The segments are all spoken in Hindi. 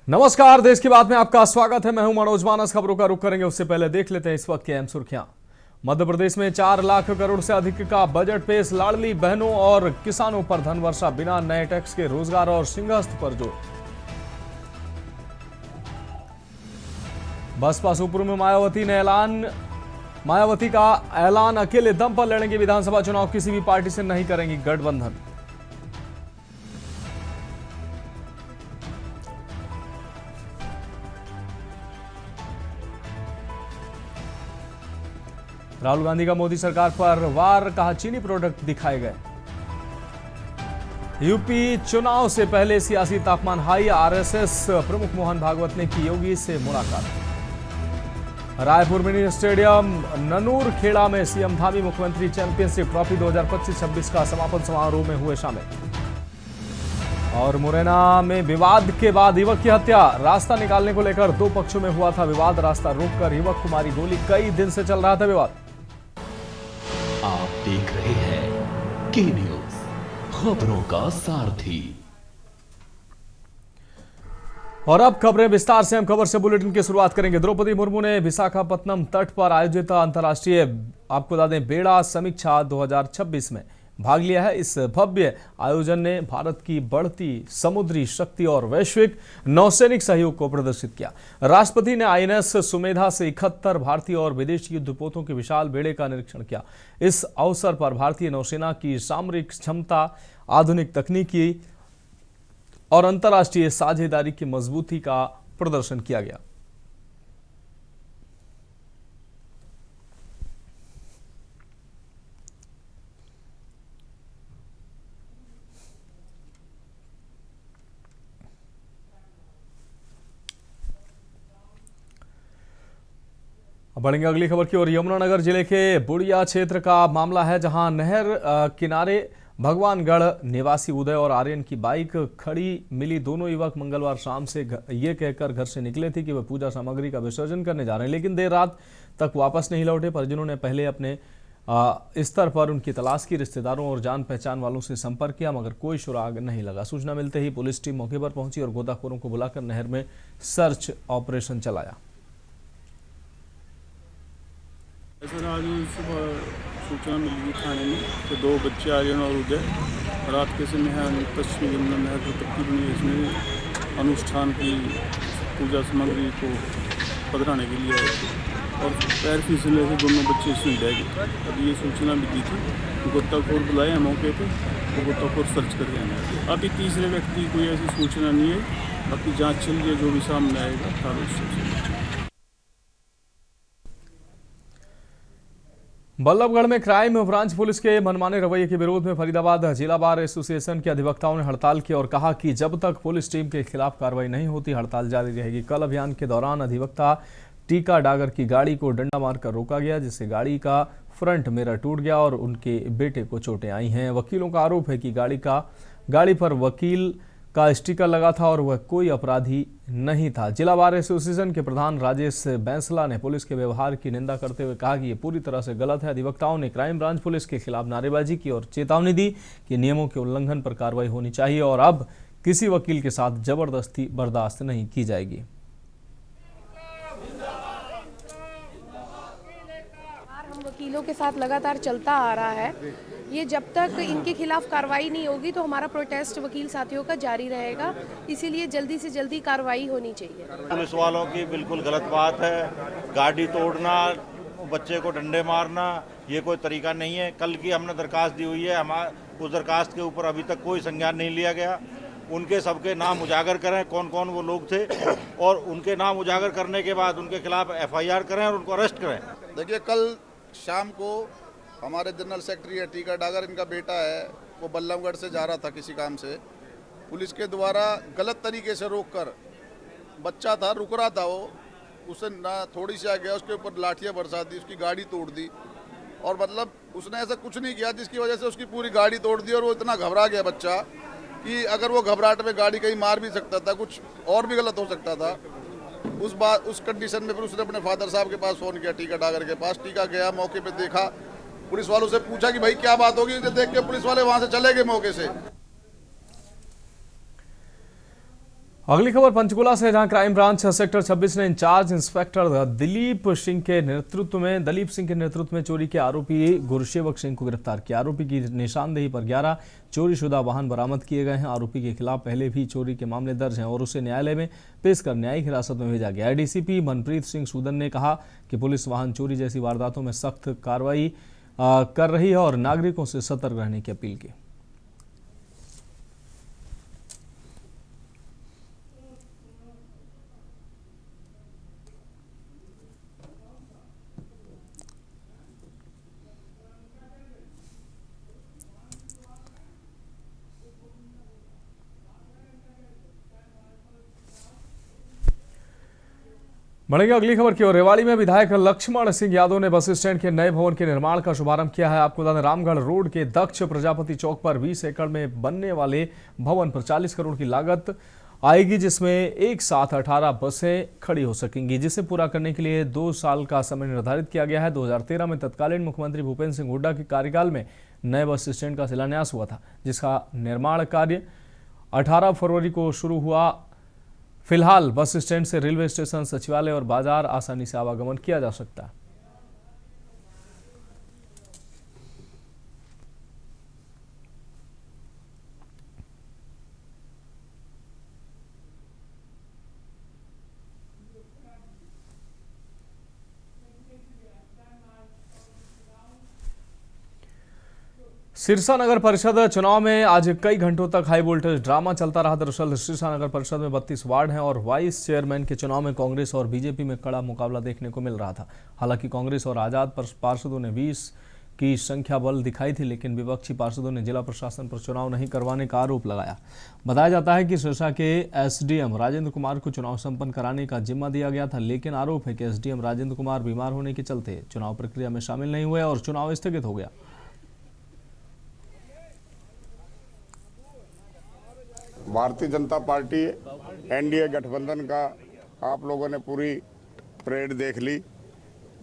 नमस्कार, देश की बात में आपका स्वागत है। मैं हूं मनोज मानस। खबरों का रुख करेंगे उससे पहले देख लेते हैं इस वक्त की अहम सुर्खियां। मध्य प्रदेश में 4 लाख करोड़ से अधिक का बजट पेश। लाडली बहनों और किसानों पर धन वर्षा, बिना नए टैक्स के रोजगार और सिंहस्थ पर जोर। बसपा सुप्रीमो में मायावती का ऐलान, अकेले दम पर लड़ेंगे विधानसभा चुनाव, किसी भी पार्टी से नहीं करेंगी गठबंधन। राहुल गांधी का मोदी सरकार पर वार, कहा चीनी प्रोडक्ट दिखाए गए। यूपी चुनाव से पहले सियासी तापमान हाई, आरएसएस प्रमुख मोहन भागवत ने की योगी से मुलाकात। रायपुर मिनी स्टेडियम ननूर खेड़ा में सीएम धामी, मुख्यमंत्री चैंपियनशिप ट्रॉफी 2025-26 का समापन समारोह में हुए शामिल। और मुरैना में विवाद के बाद युवक की हत्या, रास्ता निकालने को लेकर दो पक्षों में हुआ था विवाद। रास्ता रोककर युवक को मारी गोली, कई दिन से चल रहा था विवाद। आप देख रहे हैं के न्यूज, खबरों का सारथी। और अब खबरें विस्तार से। हम खबर से बुलेटिन की शुरुआत करेंगे। द्रौपदी मुर्मू ने विशाखापत्तनम तट पर आयोजित अंतर्राष्ट्रीय, आपको बता दें, बेड़ा समीक्षा 2026 में भाग लिया है। इस भव्य आयोजन ने भारत की बढ़ती समुद्री शक्ति और वैश्विक नौसैनिक सहयोग को प्रदर्शित किया। राष्ट्रपति ने आईएनएस सुमेधा से 71 भारतीय और विदेशी युद्धपोतों के विशाल बेड़े का निरीक्षण किया। इस अवसर पर भारतीय नौसेना की सामरिक क्षमता, आधुनिक तकनीकी और अंतर्राष्ट्रीय साझेदारी की मजबूती का प्रदर्शन किया गया। बढ़ेंगे अगली खबर की ओर। यमुनानगर जिले के बुढ़िया क्षेत्र का मामला है, जहां नहर किनारे भगवानगढ़ निवासी उदय और आर्यन की बाइक खड़ी मिली। दोनों युवक मंगलवार शाम से ये कहकर घर से निकले थे कि वे पूजा सामग्री का विसर्जन करने जा रहे हैं, लेकिन देर रात तक वापस नहीं लौटे। परिजनों ने पहले अपने स्तर पर उनकी तलाश की, रिश्तेदारों और जान पहचान वालों से संपर्क किया, मगर कोई सुराग नहीं लगा। सूचना मिलते ही पुलिस टीम मौके पर पहुंची और गोताखोरों को बुलाकर नहर में सर्च ऑपरेशन चलाया। सर, आज सुबह सूचना मिली थाने में कि 2 बच्चे आर्यन और उदय रात के समय पश्चिमी यमुना नहर पर तकरीबन इसमें अनुष्ठान की पूजा सामग्री को पधराने के लिए आए थे और पैर फिसलने से दोनों बच्चे इसमें बह गए। अब ये सूचना मिली थी, गोताखोर बुलाए हैं मौके पर, तो गोताखोर सर्च कर रहे हैं। अभी तीसरे व्यक्ति कोई ऐसी सूचना नहीं है, बाकी जाँच चल रही है, जो भी सामने आएगा तार उससे। बल्लभगढ़ में क्राइम ब्रांच पुलिस के मनमाने रवैये के विरोध में फरीदाबाद जिला बार एसोसिएशन के अधिवक्ताओं ने हड़ताल की और कहा कि जब तक पुलिस टीम के खिलाफ कार्रवाई नहीं होती हड़ताल जारी रहेगी। कल अभियान के दौरान अधिवक्ता टीका डागर की गाड़ी को डंडा मारकर रोका गया, जिससे गाड़ी का फ्रंट मिरर टूट गया और उनके बेटे को चोटें आई हैं। वकीलों का आरोप है कि गाड़ी पर वकील का स्टिकर लगा था और वह कोई अपराधी नहीं था। जिला बार एसोसिएशन के प्रधान राजेश बैंसला ने पुलिस के व्यवहार की निंदा करते हुए कहा कि ये पूरी तरह से गलत है। अधिवक्ताओं ने क्राइम ब्रांच पुलिस के खिलाफ नारेबाजी की और चेतावनी दी कि नियमों के उल्लंघन पर कार्रवाई होनी चाहिए और अब किसी वकील के साथ जबरदस्ती बर्दाश्त नहीं की जाएगी। हम वकीलों के साथ लगातार चलता आ रहा है। ये जब तक इनके खिलाफ कार्रवाई नहीं होगी तो हमारा प्रोटेस्ट वकील साथियों का जारी रहेगा, इसीलिए जल्दी से जल्दी कार्रवाई होनी चाहिए। पुलिस वालों की बिल्कुल गलत बात है, गाड़ी तोड़ना, बच्चे को डंडे मारना, ये कोई तरीका नहीं है। कल की हमने दरखास्त दी हुई है, उस दरखास्त के ऊपर अभी तक कोई संज्ञान नहीं लिया गया। उनके सबके नाम उजागर करें, कौन कौन वो लोग थे, और उनके नाम उजागर करने के बाद उनके खिलाफ FIR करें और उनको अरेस्ट करें। देखिए, कल शाम को हमारे जनरल सेक्रेटरी है टीका डागर, इनका बेटा है, वो बल्लभगढ़ से जा रहा था किसी काम से। पुलिस के द्वारा गलत तरीके से रोककर, बच्चा था रुक रहा था, वो उसे ना थोड़ी सी आ गया, उसके ऊपर लाठियां बरसा दी, उसकी गाड़ी तोड़ दी और मतलब उसने ऐसा कुछ नहीं किया जिसकी वजह से उसकी पूरी गाड़ी तोड़ दी। और वो इतना घबरा गया बच्चा कि अगर वो घबराहट में गाड़ी कहीं मार भी सकता था, कुछ और भी गलत हो सकता था। उस कंडीशन में फिर उसने अपने फादर साहब के पास फ़ोन किया, टीका डागर के पास। टीका गया, मौके पे देखा, पुलिस वालों से पूछा कि भाई क्या बात होगी, उसे देख के पुलिस वाले वहां से चले गए मौके से। अगली खबर पंचकुला से, जहां क्राइम ब्रांच सेक्टर 26 ने इंचार्ज इंस्पेक्टर दलीप सिंह के नेतृत्व में चोरी के आरोपी गुरसेवक सिंह को गिरफ्तार किया। आरोपी की निशानदेही पर 11 चोरीशुदा वाहन बरामद किए गए हैं। आरोपी के खिलाफ पहले भी चोरी के मामले दर्ज हैं और उसे न्यायालय में पेश कर न्यायिक हिरासत में भेजा गया है। डीसीपी मनप्रीत सिंह सूदन ने कहा कि पुलिस वाहन चोरी जैसी वारदातों में सख्त कार्रवाई कर रही है और नागरिकों से सतर्क रहने की अपील की। बढ़ेंगे अगली खबर की ओर। रेवाड़ी में विधायक लक्ष्मण सिंह यादव ने बस स्टैंड के नए भवन के निर्माण का शुभारंभ किया है। आपको बता दें, रामगढ़ रोड के दक्ष प्रजापति चौक पर 20 एकड़ में बनने वाले भवन पर 40 करोड़ की लागत आएगी, जिसमें एक साथ 18 बसें खड़ी हो सकेंगी। जिसे पूरा करने के लिए 2 साल का समय निर्धारित किया गया है। 2013 में तत्कालीन मुख्यमंत्री भूपेंद्र सिंह हुड्डा के कार्यकाल में नए बस स्टैंड का शिलान्यास हुआ था, जिसका निर्माण कार्य 18 फरवरी को शुरू हुआ। फिलहाल बस स्टैंड से रेलवे स्टेशन, सचिवालय और बाजार आसानी से आवागमन किया जा सकता है। सिरसा नगर परिषद चुनाव में आज कई घंटों तक हाई वोल्टेज ड्रामा चलता रहा। दरअसल सिरसा नगर परिषद में 32 वार्ड हैं और वाइस चेयरमैन के चुनाव में कांग्रेस और बीजेपी में कड़ा मुकाबला देखने को मिल रहा था। हालांकि कांग्रेस और आजाद पार्षदों ने 20 की संख्या बल दिखाई थी, लेकिन विपक्षी पार्षदों ने जिला प्रशासन पर चुनाव नहीं करवाने का आरोप लगाया। बताया जाता है कि सिरसा के एसडीएम राजेंद्र कुमार को चुनाव संपन्न कराने का जिम्मा दिया गया था, लेकिन आरोप है कि एसडीएम राजेंद्र कुमार बीमार होने के चलते चुनाव प्रक्रिया में शामिल नहीं हुए और चुनाव स्थगित हो गया। भारतीय जनता पार्टी एनडीए गठबंधन का आप लोगों ने पूरी परेड देख ली।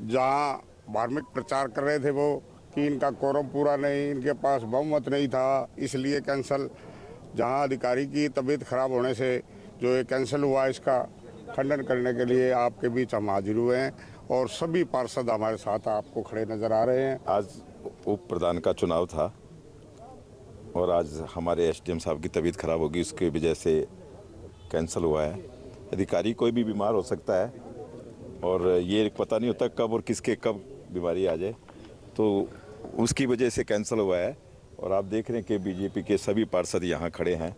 जहां धार्मिक प्रचार कर रहे थे वो कि इनका कोरम पूरा नहीं, इनके पास बहुमत नहीं था, इसलिए कैंसिल। जहां अधिकारी की तबीयत खराब होने से जो ये कैंसिल हुआ, इसका खंडन करने के लिए आपके बीच हम हाजिर हुए हैं और सभी पार्षद हमारे साथ आपको खड़े नजर आ रहे हैं। आज उप प्रधान का चुनाव था और आज हमारे एसडीएम साहब की तबीयत खराब होगी, उसकी वजह से कैंसिल हुआ है। अधिकारी कोई भी बीमार हो सकता है और ये पता नहीं होता कब और किसके कब बीमारी आ जाए, तो उसकी वजह से कैंसिल हुआ है। और आप देख रहे हैं कि बीजेपी के सभी पार्षद यहाँ खड़े हैं।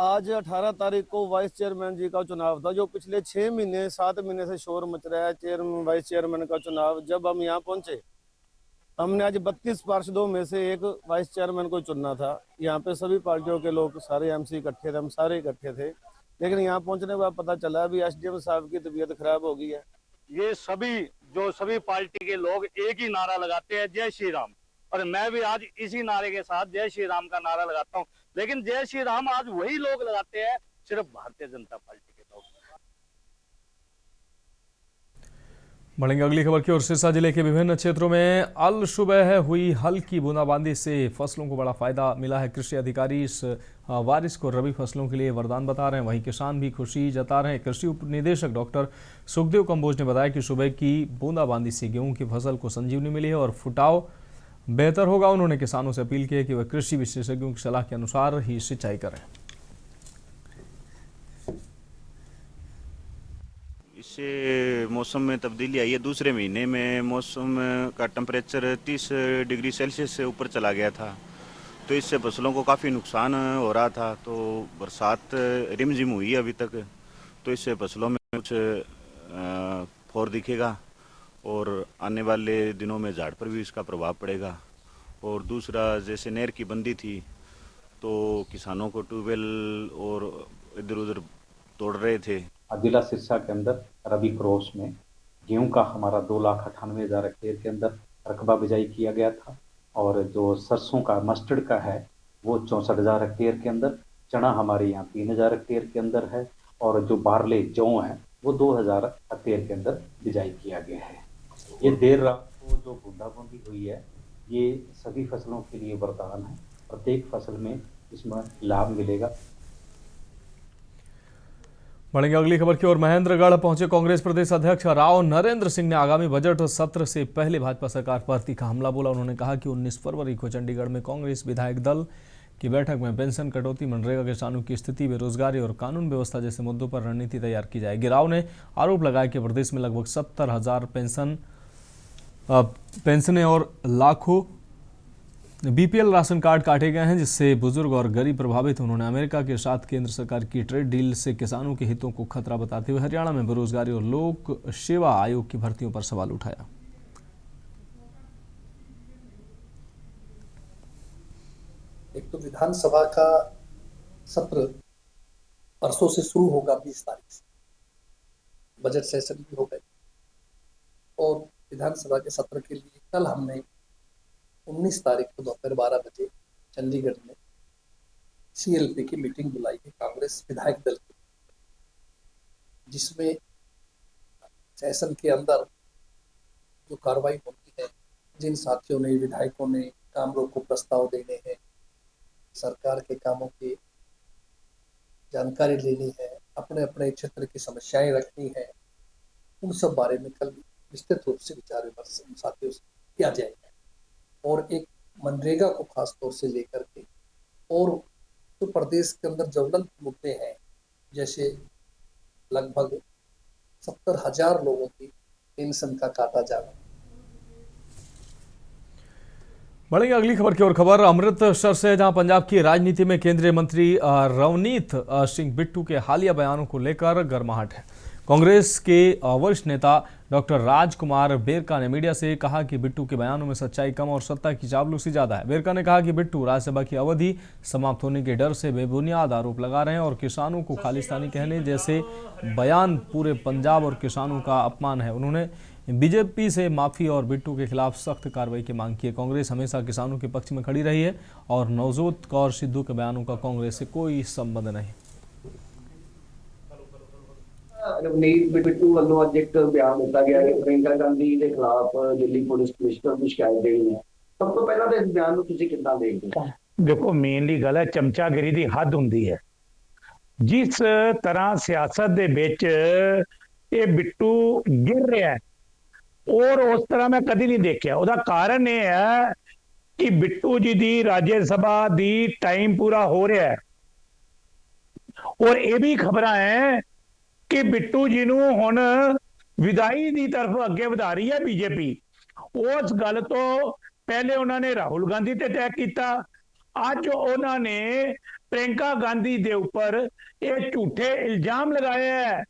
आज 18 तारीख को वाइस चेयरमैन जी का चुनाव था, जो पिछले 6 महीने 7 महीने से शोर मच रहा है। वाइस चेयरमैन का चुनाव, जब हम यहाँ पहुंचे, हमने आज 32 पार्षदों में से एक वाइस चेयरमैन को चुनना था। यहाँ पे सभी पार्टियों के लोग, सारे एमसी इकट्ठे थे, हम सारे इकट्ठे थे, लेकिन यहाँ पहुंचने के बाद पता चला अभी एसडीएम साहब की तबीयत खराब हो गई है। ये सभी पार्टी के लोग एक ही नारा लगाते हैं, जय श्री राम, और मैं भी आज इसी नारे के साथ जय श्री राम का नारा लगाता हूँ। लेकिन जय श्री राम आज वही लोग लगाते हैं, सिर्फ भारतीय जनता पार्टी के लोग। बढ़ेंगे अगली खबर की ओर। सिरसा जिले के विभिन्न क्षेत्रों में अल सुबह हुई हल्की बूंदाबांदी से फसलों को बड़ा फायदा मिला है। कृषि अधिकारी इस बारिश को रबी फसलों के लिए वरदान बता रहे हैं, वहीं किसान भी खुशी जता रहे हैं। कृषि उप निदेशक डॉक्टर सुखदेव कंबोज ने बताया कि सुबह की बूंदाबांदी से गेहूं की फसल को संजीवनी मिली है और फुटाव बेहतर होगा। उन्होंने किसानों से अपील की है कि वह कृषि विशेषज्ञों की सलाह के अनुसार ही सिंचाई करें। इससे मौसम में तब्दीली आई है। दूसरे महीने में मौसम का टेम्परेचर 30 डिग्री सेल्सियस से ऊपर चला गया था, तो इससे फसलों को काफ़ी नुकसान हो रहा था। तो बरसात रिमझिम हुई है अभी तक, तो इससे फसलों में कुछ फौर दिखेगा और आने वाले दिनों में झाड़ पर भी इसका प्रभाव पड़ेगा। और दूसरा, जैसे नहर की बंदी थी तो किसानों को ट्यूबवेल और इधर उधर तोड़ रहे थे। जिला सिरसा के अंदर रबी क्रॉस में गेहूं का हमारा 2,98,000 हेक्टेयर के अंदर रकबा बिजाई किया गया था, और जो सरसों का मस्टर्ड का है वो 64,000 हेक्टेयर के अंदर, चना हमारे यहाँ 3,000 हेक्टेयर के अंदर है, और जो बारले जौ है वो 2,000 हेक्टेयर के अंदर बिजाई किया गया है। ये देर रात को जो बूंदाबांदी हुई है ये सभी फसलों के लिए वरदान है, प्रत्येक फसल में इसमें लाभ मिलेगा। बढ़ेंगे अगली खबर की ओर। महेंद्रगढ़ पहुंचे कांग्रेस प्रदेश अध्यक्ष राव नरेंद्र सिंह ने आगामी बजट सत्र से पहले भाजपा सरकार पर तीखा हमला बोला। उन्होंने कहा कि 19 फरवरी को चंडीगढ़ में कांग्रेस विधायक दल की बैठक में पेंशन कटौती, मनरेगा किसानों की स्थिति, बेरोजगारी और कानून व्यवस्था जैसे मुद्दों पर रणनीति तैयार की जाएगी। राव ने आरोप लगाया कि प्रदेश में लगभग 70,000 पेंशनें और लाखों बीपीएल राशन कार्ड काटे गए हैं, जिससे बुजुर्ग और गरीब प्रभावित। उन्होंने अमेरिका के साथ केंद्र सरकार की ट्रेड डील से किसानों के हितों को खतरा बताते हुए हरियाणा में बेरोजगारी और लोक सेवा आयोग की भर्तियों पर सवाल उठाया। एक तो विधानसभा का सत्र परसों से शुरू होगा, 20 तारीख से बजट सेशन भी हो गए और विधानसभा के सत्र के लिए कल हमने 19 तारीख को दोपहर 12 बजे चंडीगढ़ में सीएलपी की मीटिंग बुलाई है कांग्रेस विधायक दल की, जिसमें सेशन के अंदर जो कार्रवाई होती है, जिन साथियों ने, विधायकों ने काम रोको प्रस्ताव देने हैं, सरकार के कामों की जानकारी लेनी है, अपने अपने क्षेत्र की समस्याएं रखनी है, उन सब बारे में कल विस्तृत रूप से विचार विमर्श साथियों से किया जाएगा। और एक मनरेगा को खास तौर से लेकर के और तो प्रदेश के अंदर ज्वलंत मुद्दे हैं, जैसे लगभग 70,000 लोगों की पेंशन का काटा जाना। बढ़ेंगे अगली खबर की ओर। खबर अमृतसर से, जहां पंजाब की राजनीति में केंद्रीय मंत्री रवनीत सिंह बिट्टू के हालिया बयानों को लेकर गर्माहट है। कांग्रेस के वरिष्ठ नेता डॉक्टर राजकुमार बेरका ने मीडिया से कहा कि बिट्टू के बयानों में सच्चाई कम और सत्ता की चापलूसी ज्यादा है। बेरका ने कहा कि बिट्टू राज्यसभा की अवधि समाप्त होने के डर से बेबुनियाद आरोप लगा रहे हैं और किसानों को खालिस्तानी कहने जैसे बयान पूरे पंजाब और किसानों का अपमान है। उन्होंने बीजेपी से माफी और बिट्टू के खिलाफ सख्त कार्रवाई की मांग की है। कांग्रेस हमेशा किसानों के पक्ष में खड़ी रही है और नवजोत कौर सिद्धू के बयानों का कांग्रेस से कोई संबंध नहीं। बिट्टू वालों अज एक बयान दिता गया कि प्रियंका गांधी के खिलाफ दिल्ली पुलिस कमिश्नर की शिकायत देनी है। सब तो पहला तो इस बयान को तुसीं किद्दां देखदे हो? देखो, मेनली गल है चमचागिरी की हद हुंदी है। जिस तरह सियासत दे विच ये बिट्टू गिर रहा है और उस तरह मैं कभी नहीं देखा। उसका कारण यह है कि बिट्टू जी की राज्यसभा की टाइम पूरा हो रहा है और ये भी खबर है कि बिट्टू जी नूं हुण विदाई की तरफ अगे वधा रही है बीजेपी। उस गल तो पहले उन्होंने राहुल गांधी ते अटैक किया, अज उन्होंने प्रियंका गांधी के ऊपर ये झूठे इल्जाम लगाए हैं।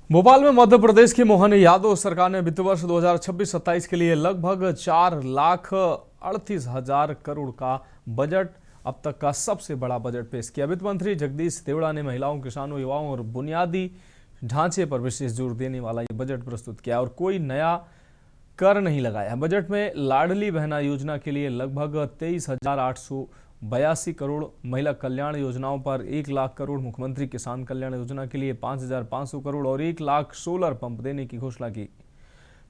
भोपाल में मध्य प्रदेश की मोहन यादव सरकार ने वित्त वर्ष 2026-27 के लिए लगभग 4,38,000 करोड़ का बजट, अब तक का सबसे बड़ा बजट पेश किया। वित्त मंत्री जगदीश देवड़ा ने महिलाओं, किसानों, युवाओं और बुनियादी ढांचे पर विशेष जोर देने वाला ये बजट प्रस्तुत किया और कोई नया कर नहीं लगाया। बजट में लाडली बहना योजना के लिए लगभग 23,882 करोड़, महिला कल्याण योजनाओं पर 1 लाख करोड़, मुख्यमंत्री किसान कल्याण योजना के लिए 5,500 करोड़ और 1 लाख सोलर पंप देने की घोषणा की।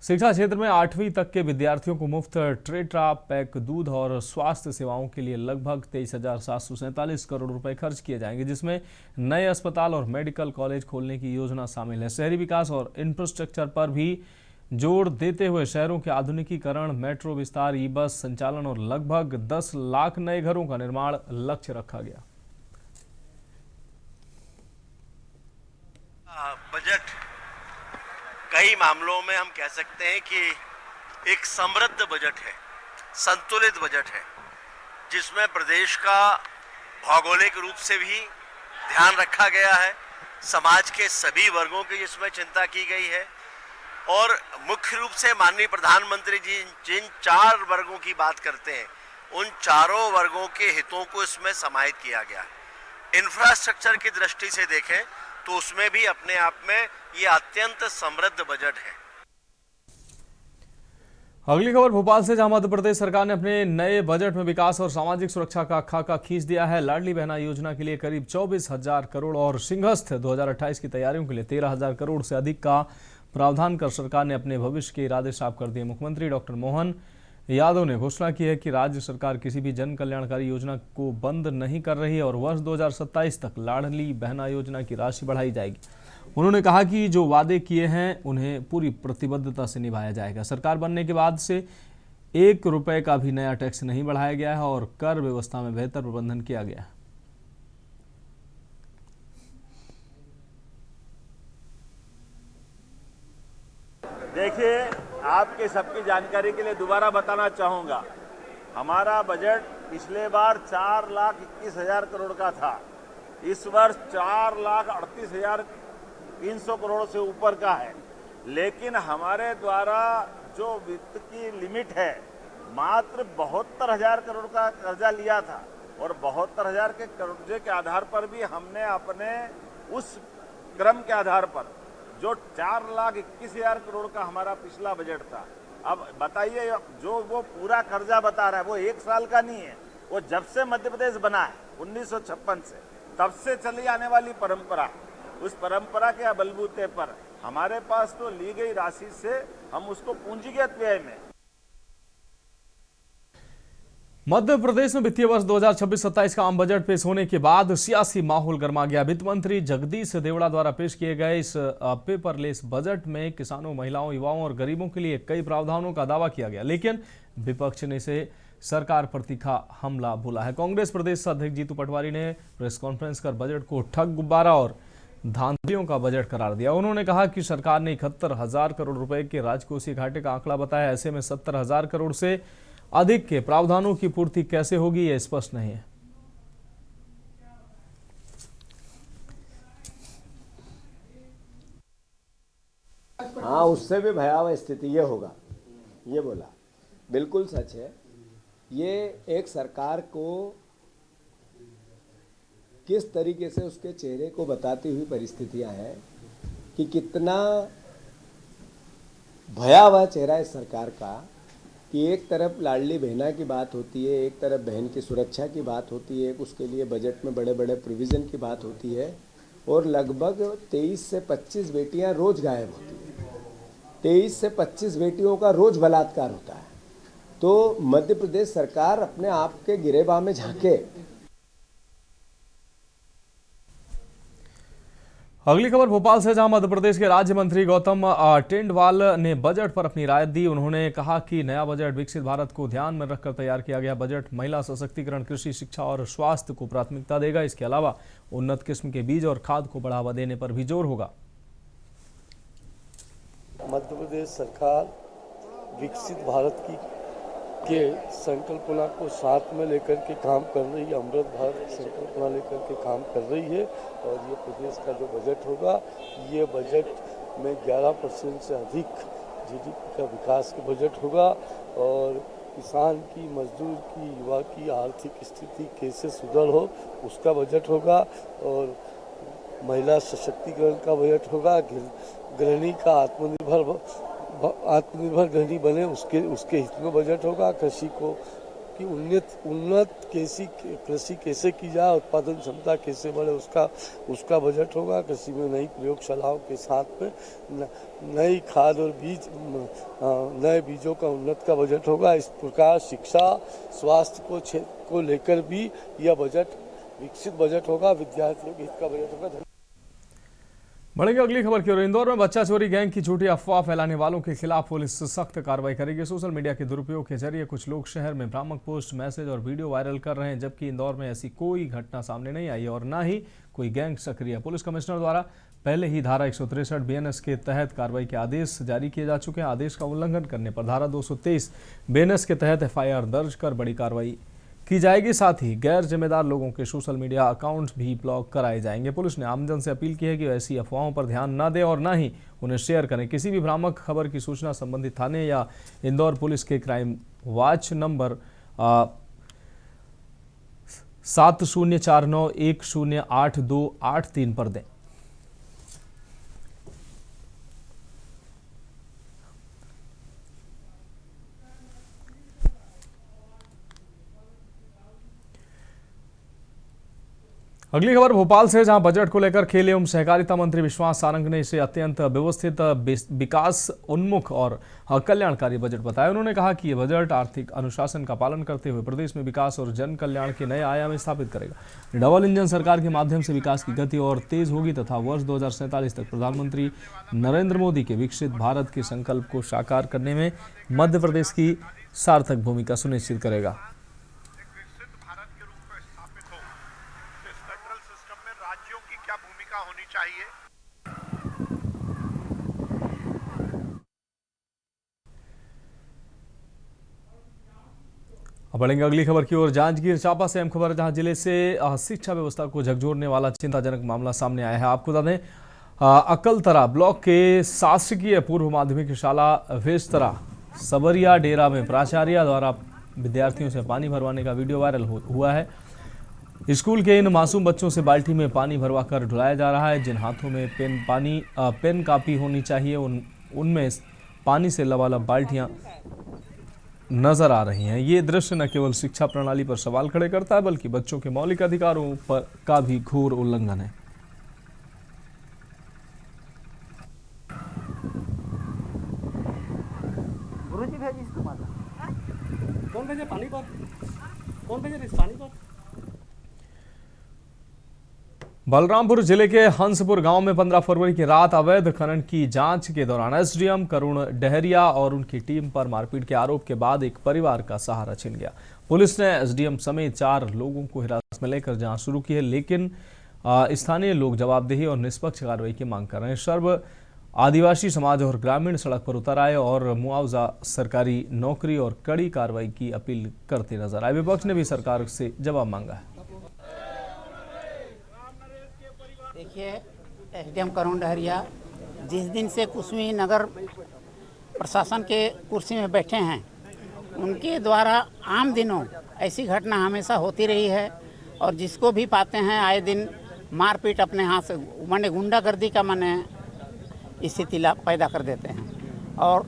शिक्षा क्षेत्र में 8वीं तक के विद्यार्थियों को मुफ्त ट्रेट्रा पैक दूध और स्वास्थ्य सेवाओं के लिए लगभग 23,747 करोड़ रुपए खर्च किए जाएंगे, जिसमें नए अस्पताल और मेडिकल कॉलेज खोलने की योजना शामिल है। शहरी विकास और इंफ्रास्ट्रक्चर पर भी जोर देते हुए शहरों के आधुनिकीकरण, मेट्रो विस्तार, ई बस संचालन और लगभग 10 लाख नए घरों का निर्माण लक्ष्य रखा गया। बजट कई मामलों में हम कह सकते हैं कि एक समृद्ध बजट है, संतुलित बजट है, जिसमें प्रदेश का भौगोलिक रूप से भी ध्यान रखा गया है, समाज के सभी वर्गों की इसमें चिंता की गई है और मुख्य रूप से माननीय प्रधानमंत्री जी जिन 4 वर्गों की बात करते हैं, उन चारों वर्गों के हितों को इसमें समाहित किया गया है। इंफ्रास्ट्रक्चर की दृष्टि से देखें तो उसमें भी अपने आप में ये अत्यंत समृद्ध बजट है। अगली खबर भोपाल से, जहां मध्य प्रदेश सरकार ने अपने नए बजट में विकास और सामाजिक सुरक्षा का खाका खींच दिया है। लाडली बहना योजना के लिए करीब 24,000 करोड़ और सिंहस्थ 2028 की तैयारियों के लिए 13,000 करोड़ से अधिक का प्रावधान कर सरकार ने अपने भविष्य के इरादे साफ कर दिए। मुख्यमंत्री डॉक्टर मोहन यादव ने घोषणा की है कि राज्य सरकार किसी भी जन कल्याणकारी योजना को बंद नहीं कर रही है और वर्ष 2027 तक लाडली बहना योजना की राशि बढ़ाई जाएगी। उन्होंने कहा कि जो वादे किए हैं उन्हें पूरी प्रतिबद्धता से निभाया जाएगा। सरकार बनने के बाद से 1 रुपए का भी नया टैक्स नहीं बढ़ाया गया है और कर व्यवस्था में बेहतर प्रबंधन किया गया है। देखिए, आपके सबकी जानकारी के लिए दोबारा बताना चाहूँगा, हमारा बजट पिछले बार 4,21,000 करोड़ का था। इस वर्ष 4,38,300 करोड़ से ऊपर का है। लेकिन हमारे द्वारा जो वित्त की लिमिट है, मात्र 72,000 करोड़ का कर्जा लिया था और 72,000 के कर्जे के आधार पर भी हमने अपने उस क्रम के आधार पर जो 4,21,000 करोड़ का हमारा पिछला बजट था, अब बताइए जो वो पूरा कर्जा बता रहा है वो 1 साल का नहीं है, वो जब से मध्य प्रदेश बना है 1956 से, तब से चली आने वाली परंपरा, उस परंपरा के बलबूते पर हमारे पास तो ली गई राशि से हम उसको पूंजीगत व्यय में। मध्य प्रदेश में वित्तीय वर्ष 2026-27 का आम बजट पेश होने के बाद सियासी माहौल गर्मा गया। वित्त मंत्री जगदीश देवड़ा द्वारा पेश किए गए इस पेपरलेस बजट में किसानों, महिलाओं, युवाओं और गरीबों के लिए कई प्रावधानों का दावा किया गया, लेकिन विपक्ष ने इसे सरकार पर तीखा हमला बोला है। कांग्रेस प्रदेश अध्यक्ष जीतू पटवारी ने प्रेस कॉन्फ्रेंस कर बजट को ठग, गुब्बारा और धांधलियों का बजट करार दिया। उन्होंने कहा कि सरकार ने 71,000 करोड़ रुपए के राजकोषीय घाटे का आंकड़ा बताया। ऐसे में 70,000 करोड़ से अधिक के प्रावधानों की पूर्ति कैसे होगी, यह स्पष्ट नहीं है। हाँ, उससे भी भयावह स्थिति ये होगा, ये बोला, बिल्कुल सच है। ये एक सरकार को किस तरीके से उसके चेहरे को बताती हुई परिस्थितियां हैं कि कितना भयावह चेहरा इस सरकार का, कि एक तरफ लाडली बहना की बात होती है, एक तरफ बहन की सुरक्षा की बात होती है, उसके लिए बजट में बड़े बड़े प्रोविज़न की बात होती है और लगभग 23 से 25 बेटियां रोज़ गायब होती हैं। 23 से 25 बेटियों का रोज़ बलात्कार होता है। तो मध्य प्रदेश सरकार अपने आप के गिरेबान में झांके। अगली खबर भोपाल से, जहां मध्य प्रदेश के राज्य मंत्री गौतम टेंडवाल ने बजट पर अपनी राय दी। उन्होंने कहा कि नया बजट विकसित भारत को ध्यान में रखकर तैयार किया गया बजट महिला सशक्तिकरण, कृषि, शिक्षा और स्वास्थ्य को प्राथमिकता देगा। इसके अलावा उन्नत किस्म के बीज और खाद को बढ़ावा देने पर भी जोर होगा। मध्य प्रदेश सरकार विकसित भारत के संकल्पना को साथ में लेकर के काम कर रही है, अमृत भारत संकल्पना लेकर के काम कर रही है। और ये प्रदेश का जो बजट होगा, ये बजट में 11% से अधिक जीडीपी का विकास का बजट होगा और किसान की, मजदूर की, युवा की आर्थिक स्थिति कैसे सुधर हो उसका बजट होगा और महिला सशक्तिकरण का बजट होगा। गृहिणी का आत्मनिर्भर गृहिणी बने उसके हित में बजट होगा। कृषि को कि उन्नत कृषि कैसे की जाए, उत्पादन क्षमता कैसे बढ़े उसका बजट होगा। कृषि में नई प्रयोगशालाओं के साथ में नई खाद और नए बीजों का उन्नत का बजट होगा। इस प्रकार शिक्षा, स्वास्थ्य को लेकर भी यह बजट विकसित बजट होगा। विद्यार्थियों के हित का बजट होगा। बढ़ेंगे अगली खबर की ओर। इंदौर में बच्चा चोरी गैंग की झूठी अफवाह फैलाने वालों के खिलाफ पुलिस सख्त कार्रवाई करेगी। सोशल मीडिया के दुरुपयोग के जरिए कुछ लोग शहर में भ्रामक पोस्ट, मैसेज और वीडियो वायरल कर रहे हैं, जबकि इंदौर में ऐसी कोई घटना सामने नहीं आई और न ही कोई गैंग सक्रिय। पुलिस कमिश्नर द्वारा पहले ही धारा 163 BNS के तहत कार्रवाई के आदेश जारी किए जा चुके हैं। आदेश का उल्लंघन करने पर धारा 223 BNS के तहत FIR दर्ज कर बड़ी कार्रवाई की जाएगी। साथ ही गैर जिम्मेदार लोगों के सोशल मीडिया अकाउंट्स भी ब्लॉक कराए जाएंगे। पुलिस ने आमजन से अपील की है कि ऐसी अफवाहों पर ध्यान न दें और न ही उन्हें शेयर करें। किसी भी भ्रामक खबर की सूचना संबंधित थाने या इंदौर पुलिस के क्राइम वॉच नंबर 7049108283 पर दें। अगली खबर भोपाल से, जहां बजट को लेकर खेल एवं सहकारिता मंत्री विश्वास सारंग ने इसे अत्यंत व्यवस्थित, विकास उन्मुख और कल्याणकारी बजट बताया। उन्होंने कहा कि यह बजट आर्थिक अनुशासन का पालन करते हुए प्रदेश में विकास और जन कल्याण के नए आयाम स्थापित करेगा। डबल इंजन सरकार के माध्यम से विकास की गति और तेज होगी तथा वर्ष 2047 तक प्रधानमंत्री नरेंद्र मोदी के विकसित भारत के संकल्प को साकार करने में मध्य प्रदेश की सार्थक भूमिका सुनिश्चित करेगा। अब बढ़ेंगे अगली खबर की ओर। जांजगीर चांपा से अहम खबर, जहां जिले से शिक्षा व्यवस्था को झकझोरने वाला चिंताजनक मामला सामने आया है। आपको बता दें, अकलतरा ब्लॉक के शासकीय पूर्व माध्यमिक शाला वेस्तरा सबरिया डेरा में प्राचार्य द्वारा विद्यार्थियों से पानी भरवाने का वीडियो वायरल हुआ है। स्कूल के इन मासूम बच्चों से बाल्टी में पानी भरवा कर ढुलाया जा रहा है। जिन हाथों में पेन कापी होनी चाहिए उनमें पानी से लबालब बाल्टियां नजर आ रही हैं। ये दृश्य न केवल शिक्षा प्रणाली पर सवाल खड़े करता है, बल्कि बच्चों के मौलिक अधिकारों पर का भी घोर उल्लंघन है। गुरुजी भेजी इसको माता। कौन भेजे पानी पर? कौन भेजे इस पानी पर? बलरामपुर जिले के हंसपुर गांव में 15 फरवरी की रात अवैध खनन की जांच के दौरान एसडीएम करुण डहरिया और उनकी टीम पर मारपीट के आरोप के बाद एक परिवार का सहारा छिन गया। पुलिस ने एसडीएम समेत 4 लोगों को हिरासत में लेकर जांच शुरू की है, लेकिन स्थानीय लोग जवाबदेही और निष्पक्ष कार्रवाई की मांग कर रहे हैं। सर्व आदिवासी समाज और ग्रामीण सड़क पर उतर आए और मुआवजा, सरकारी नौकरी और कड़ी कार्रवाई की अपील करते नजर आए। विपक्ष ने भी सरकार से जवाब मांगा है। देखिए, एसडीएम करुण डहरिया जिस दिन से कुसमी नगर प्रशासन के कुर्सी में बैठे हैं, उनके द्वारा आम दिनों ऐसी घटना हमेशा होती रही है और जिसको भी पाते हैं आए दिन मारपीट अपने हाथ से माने गुंडागर्दी का माने स्थिति पैदा कर देते हैं। और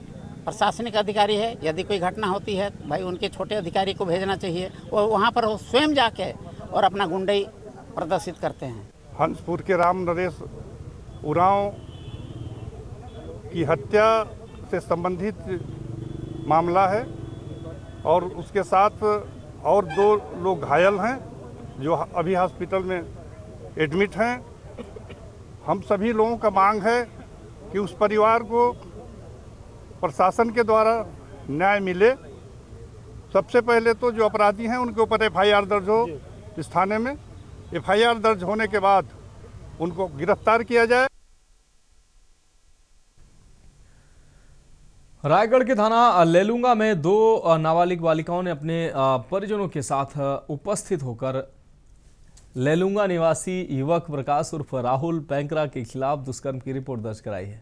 प्रशासनिक अधिकारी है, यदि कोई घटना होती है भाई उनके छोटे अधिकारी को भेजना चाहिए और वहाँ पर वो स्वयं जाके और अपना गुंडाई प्रदर्शित करते हैं। हंसपुर के राम नरेश उरांव की हत्या से संबंधित मामला है और उसके साथ और 2 लोग घायल हैं जो अभी हॉस्पिटल में एडमिट हैं। हम सभी लोगों का मांग है कि उस परिवार को प्रशासन के द्वारा न्याय मिले। सबसे पहले तो जो अपराधी हैं उनके ऊपर एफआईआर दर्ज हो इस थाने में। एफआईआर दर्ज होने के बाद उनको गिरफ्तार किया जाए। रायगढ़ के थाना लेलूंगा में 2 नाबालिग बालिकाओं ने अपने परिजनों के साथ उपस्थित होकर लेलूंगा निवासी युवक प्रकाश उर्फ राहुल पैंकरा के खिलाफ दुष्कर्म की रिपोर्ट दर्ज कराई है।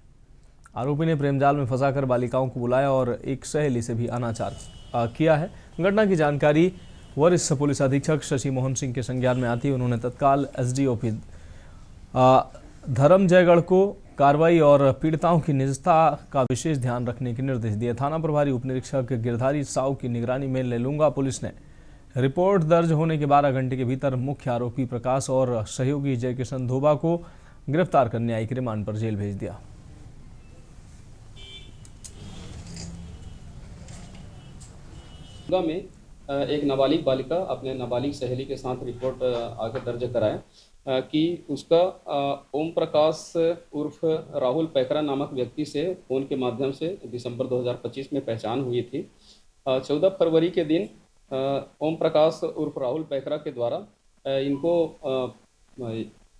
आरोपी ने प्रेमजाल में फंसाकर बालिकाओं को बुलाया और एक सहेली से भी अनाचार किया है। घटना की जानकारी वरिष्ठ पुलिस अधीक्षक शशि मोहन सिंह के संज्ञान में आती, उन्होंने तत्काल एसडीओपी धर्मजयगढ़ को कार्रवाई और पीड़िताओं की निजता का विशेष ध्यान रखने के निर्देश दिए। थाना प्रभारी उप निरीक्षक गिरधारी साहू की निगरानी में लेलूंगा पुलिस ने रिपोर्ट दर्ज होने के 12 घंटे के भीतर मुख्य आरोपी प्रकाश और सहयोगी जय किशन धोबा को गिरफ्तार कर न्यायिक रिमांड पर जेल भेज दिया। में एक नाबालिग बालिका अपने नाबालिग सहेली के साथ रिपोर्ट आगे दर्ज कराए कि उसका ओम प्रकाश उर्फ राहुल पैकरा नामक व्यक्ति से फोन के माध्यम से दिसंबर 2025 में पहचान हुई थी। 14 फरवरी के दिन ओम प्रकाश उर्फ राहुल पैकरा के द्वारा इनको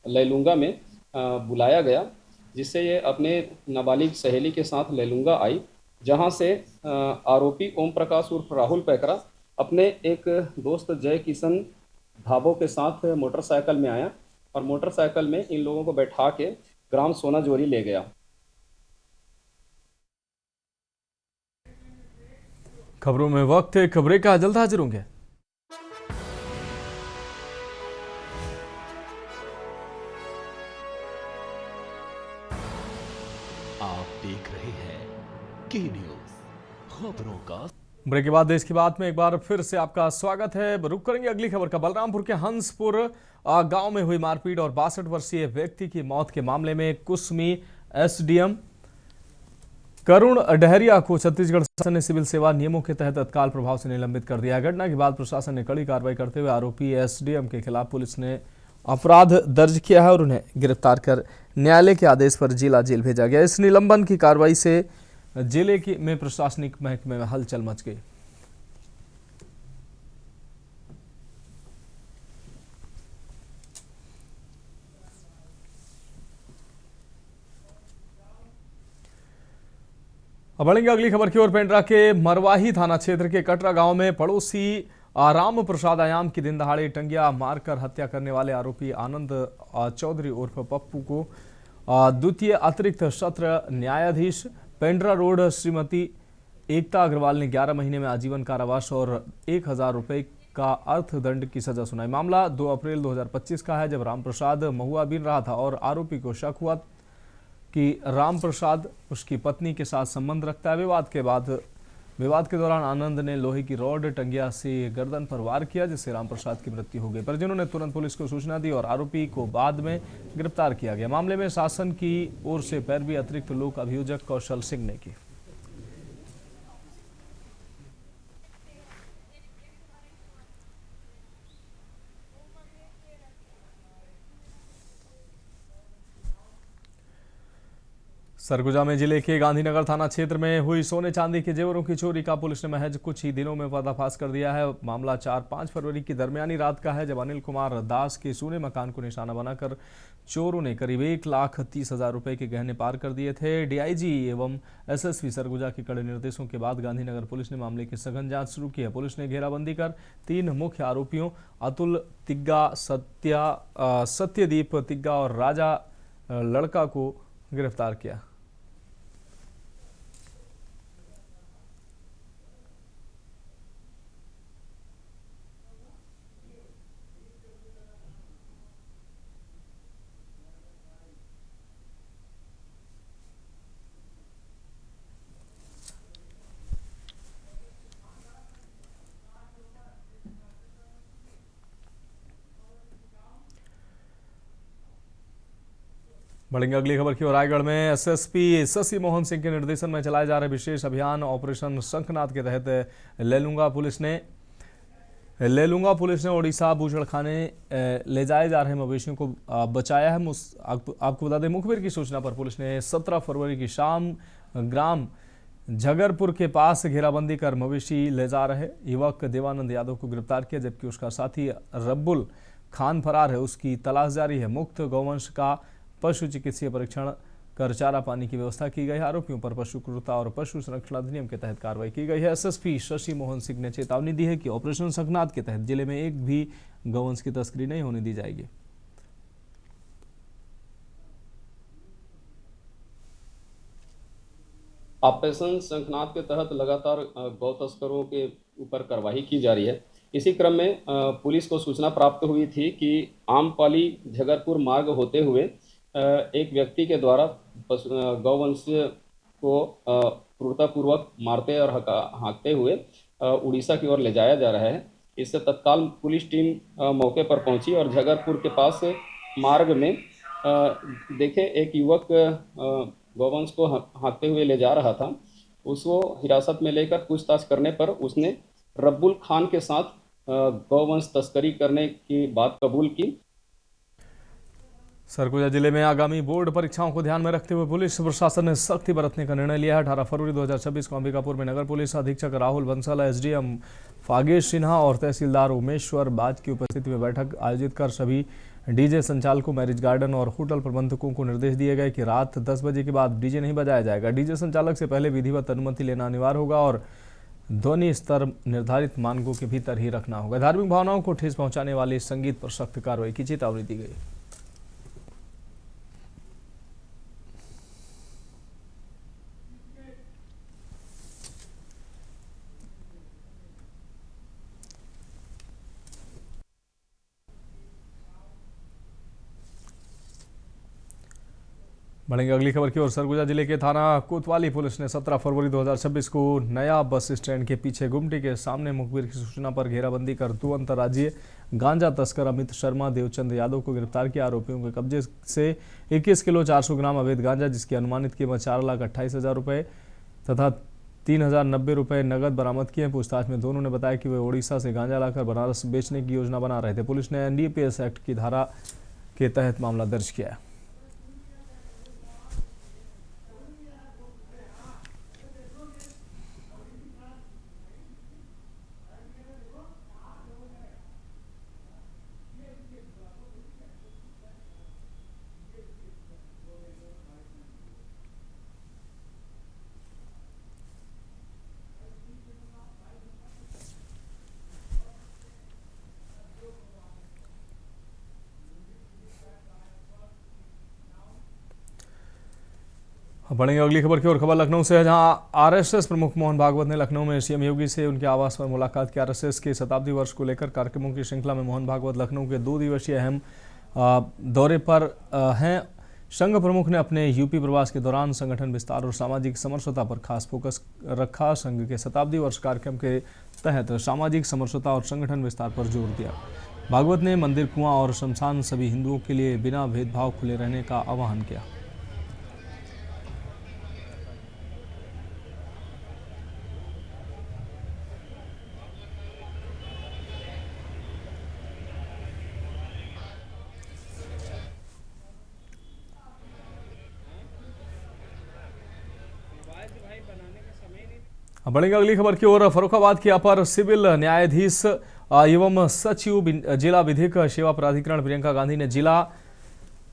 लेलूंगा में बुलाया गया, जिससे ये अपने नाबालिग सहेली के साथ लेलूंगा आई, जहां से आरोपी ओम प्रकाश उर्फ राहुल पैकरा अपने एक दोस्त जय किशन धाबो के साथ मोटरसाइकिल में आया और मोटरसाइकिल में इन लोगों को बैठा के ग्राम सोनाजोरी ले गया। खबरों में वक्त है, खबरें का जल्द हाजिर होंगे। आप देख रहे हैं के न्यूज़, खबरों का ब्रेक के बाद देश की बात में एक बार फिर से आपका स्वागत है। रुक करेंगे अगली खबर का। बलरामपुर के हंसपुर गांव में हुई मारपीट और 62 वर्षीय व्यक्ति की मौत के मामले में कुसमी एसडीएम करुण डहरिया को छत्तीसगढ़ शासन ने सिविल सेवा नियमों के तहत तत्काल प्रभाव से निलंबित कर दिया। घटना के बाद प्रशासन ने कड़ी कार्रवाई करते हुए आरोपी एसडीएम के खिलाफ पुलिस ने अपराध दर्ज किया है और उन्हें गिरफ्तार कर न्यायालय के आदेश पर जिला जेल भेजा गया। इस निलंबन की कार्रवाई से जिले में प्रशासनिक महकमे में हलचल मच गई। अब बढ़ेंगे अगली खबर की ओर। पेंड्रा के मरवाही थाना क्षेत्र के कटरा गांव में पड़ोसी राम प्रसाद आयाम की दिन दहाड़े टंगिया मारकर हत्या करने वाले आरोपी आनंद चौधरी उर्फ पप्पू को द्वितीय अतिरिक्त सत्र न्यायाधीश पेंड्रा रोड श्रीमती एकता अग्रवाल ने 11 महीने में आजीवन कारावास और 1000 रुपए का अर्थदंड की सजा सुनाई। मामला 2 अप्रैल 2025 का है, जब रामप्रसाद महुआ बीन रहा था और आरोपी को शक हुआ कि रामप्रसाद उसकी पत्नी के साथ संबंध रखता है। विवाद के दौरान आनंद ने लोहे की रॉड टंगिया से गर्दन पर वार किया, जिससे रामप्रसाद की मृत्यु हो गई। परिजनों ने तुरंत पुलिस को सूचना दी और आरोपी को बाद में गिरफ्तार किया गया। मामले में शासन की ओर से पैरवी अतिरिक्त लोक अभियोजक कौशल सिंह ने की। सरगुजा में जिले के गांधीनगर थाना क्षेत्र में हुई सोने चांदी के जेवरों की चोरी का पुलिस ने महज कुछ ही दिनों में पर्दाफाश कर दिया है। मामला 4-5 फरवरी की दरमियानी रात का है, जब अनिल कुमार दास के सोने मकान को निशाना बनाकर चोरों ने करीब 1,30,000 रुपए के गहने पार कर दिए थे। डीआईजी एवं एसएसपी सरगुजा के कड़े निर्देशों के बाद गांधीनगर पुलिस ने मामले की सघन जांच शुरू की है। पुलिस ने घेराबंदी कर 3 मुख्य आरोपियों अतुल तिग्गा, सत्यदीप तिग्गा और राजा लड़का को गिरफ्तार किया। बढ़ेंगे अगली खबर की ओर। रायगढ़ में एसएसपी शशि मोहन सिंह के निर्देशन में चलाए जा रहे विशेष अभियान ऑपरेशन शंखनाद के तहत लेलुंगा पुलिस ने ओडिशा बूचड़खाने ले जाए जा रहे मवेशियों को बचाया है। आपको बता दें, मुखबिर की सूचना पर पुलिस ने 17 फरवरी की शाम ग्राम झगरपुर के पास घेराबंदी कर मवेशी ले जा रहे युवक देवानंद यादव को गिरफ्तार किया, जबकि उसका साथी रब्बुल खान फरार है। उसकी तलाश जारी है। मुक्त गौवंश का पशु चिकित्सीय परीक्षण कर चारा पानी की व्यवस्था की गई है। आरोपियों पर पशु क्रूरता और पशु संरक्षण अधिनियम के तहत कार्रवाई की गई है। एसएसपी शशि मोहन सिंह ने चेतावनी दी है कि ऑपरेशन शंखनाद के तहत जिले में एक भी गौवंश की तस्करी नहीं होने दी जाएगी। ऑपरेशन शंखनाद के तहत लगातार गौ तस्करों के ऊपर कार्रवाई की जा रही है। इसी क्रम में पुलिस को सूचना प्राप्त हुई थी कि आमपाली झगरपुर मार्ग होते हुए एक व्यक्ति के द्वारा गौवंश को क्रूरतापूर्वक मारते और हाँकते हुए उड़ीसा की ओर ले जाया जा रहा है। इससे तत्काल पुलिस टीम मौके पर पहुंची और झगरपुर के पास मार्ग में देखे एक युवक गौवंश को हाँकते हुए ले जा रहा था। उसको हिरासत में लेकर पूछताछ करने पर उसने रब्बुल खान के साथ गौवंश तस्करी करने की बात कबूल की। सरगुजा जिले में आगामी बोर्ड परीक्षाओं को ध्यान में रखते हुए पुलिस प्रशासन ने सख्ती बरतने का निर्णय लिया है। 18 फरवरी 2026 को अंबिकापुर में नगर पुलिस अधीक्षक राहुल बंसल, एसडीएम फागेश सिन्हा और तहसीलदार उमेश्वर बाज की उपस्थिति में बैठक आयोजित कर सभी डीजे संचालकों, मैरिज गार्डन और होटल प्रबंधकों को निर्देश दिए गए कि रात 10 बजे के बाद डीजे नहीं बजाया जाएगा। डीजे संचालक से पहले विधिवत अनुमति लेना अनिवार्य होगा और ध्वनि स्तर निर्धारित मानकों के भीतर ही रखना होगा। धार्मिक भावनाओं को ठेस पहुंचाने वाले संगीत पर सख्त कार्रवाई की चेतावनी दी गई। बढ़ेंगे अगली खबर की ओर। सरगुजा जिले के थाना कोतवाली पुलिस ने 17 फरवरी 2026 को नया बस स्टैंड के पीछे गुमटी के सामने मुखबिर की सूचना पर घेराबंदी कर 2 अंतर्राज्यीय गांजा तस्कर अमित शर्मा देवचंद यादव को गिरफ्तार किया। आरोपियों के कब्जे से 21 किलो 400 ग्राम अवैध गांजा, जिसकी अनुमानित कीमत 4,28,000 रुपये तथा 3,090 रुपये नगद बरामद किए। पूछताछ में दोनों ने बताया कि वे ओडिशा से गांजा लाकर बनारस बेचने की योजना बना रहे थे। पुलिस ने NDPS एक्ट की धारा के तहत मामला दर्ज किया है। बढ़ेंगे अगली खबर की ओर। खबर लखनऊ से है, जहां RSS प्रमुख मोहन भागवत ने लखनऊ में CM योगी से उनके आवास पर मुलाकात की। RSS के शताब्दी वर्ष को लेकर कार्यक्रमों की श्रृंखला में मोहन भागवत लखनऊ के 2 दिवसीय अहम दौरे पर हैं। संघ प्रमुख ने अपने यूपी प्रवास के दौरान संगठन विस्तार और सामाजिक समरसता पर खास फोकस रखा। संघ के शताब्दी वर्ष कार्यक्रम के तहत सामाजिक समरसता और संगठन विस्तार पर जोर दिया। भागवत ने मंदिर, कुआं और शमशान सभी हिंदुओं के लिए बिना भेदभाव खुले रहने का आह्वान किया। बढ़ेंगे अगली खबर की ओर। फर्रुखाबाद के अपर सिविल न्यायाधीश एवं सचिव जिला विधिक सेवा प्राधिकरण प्रियंका गांधी ने जिला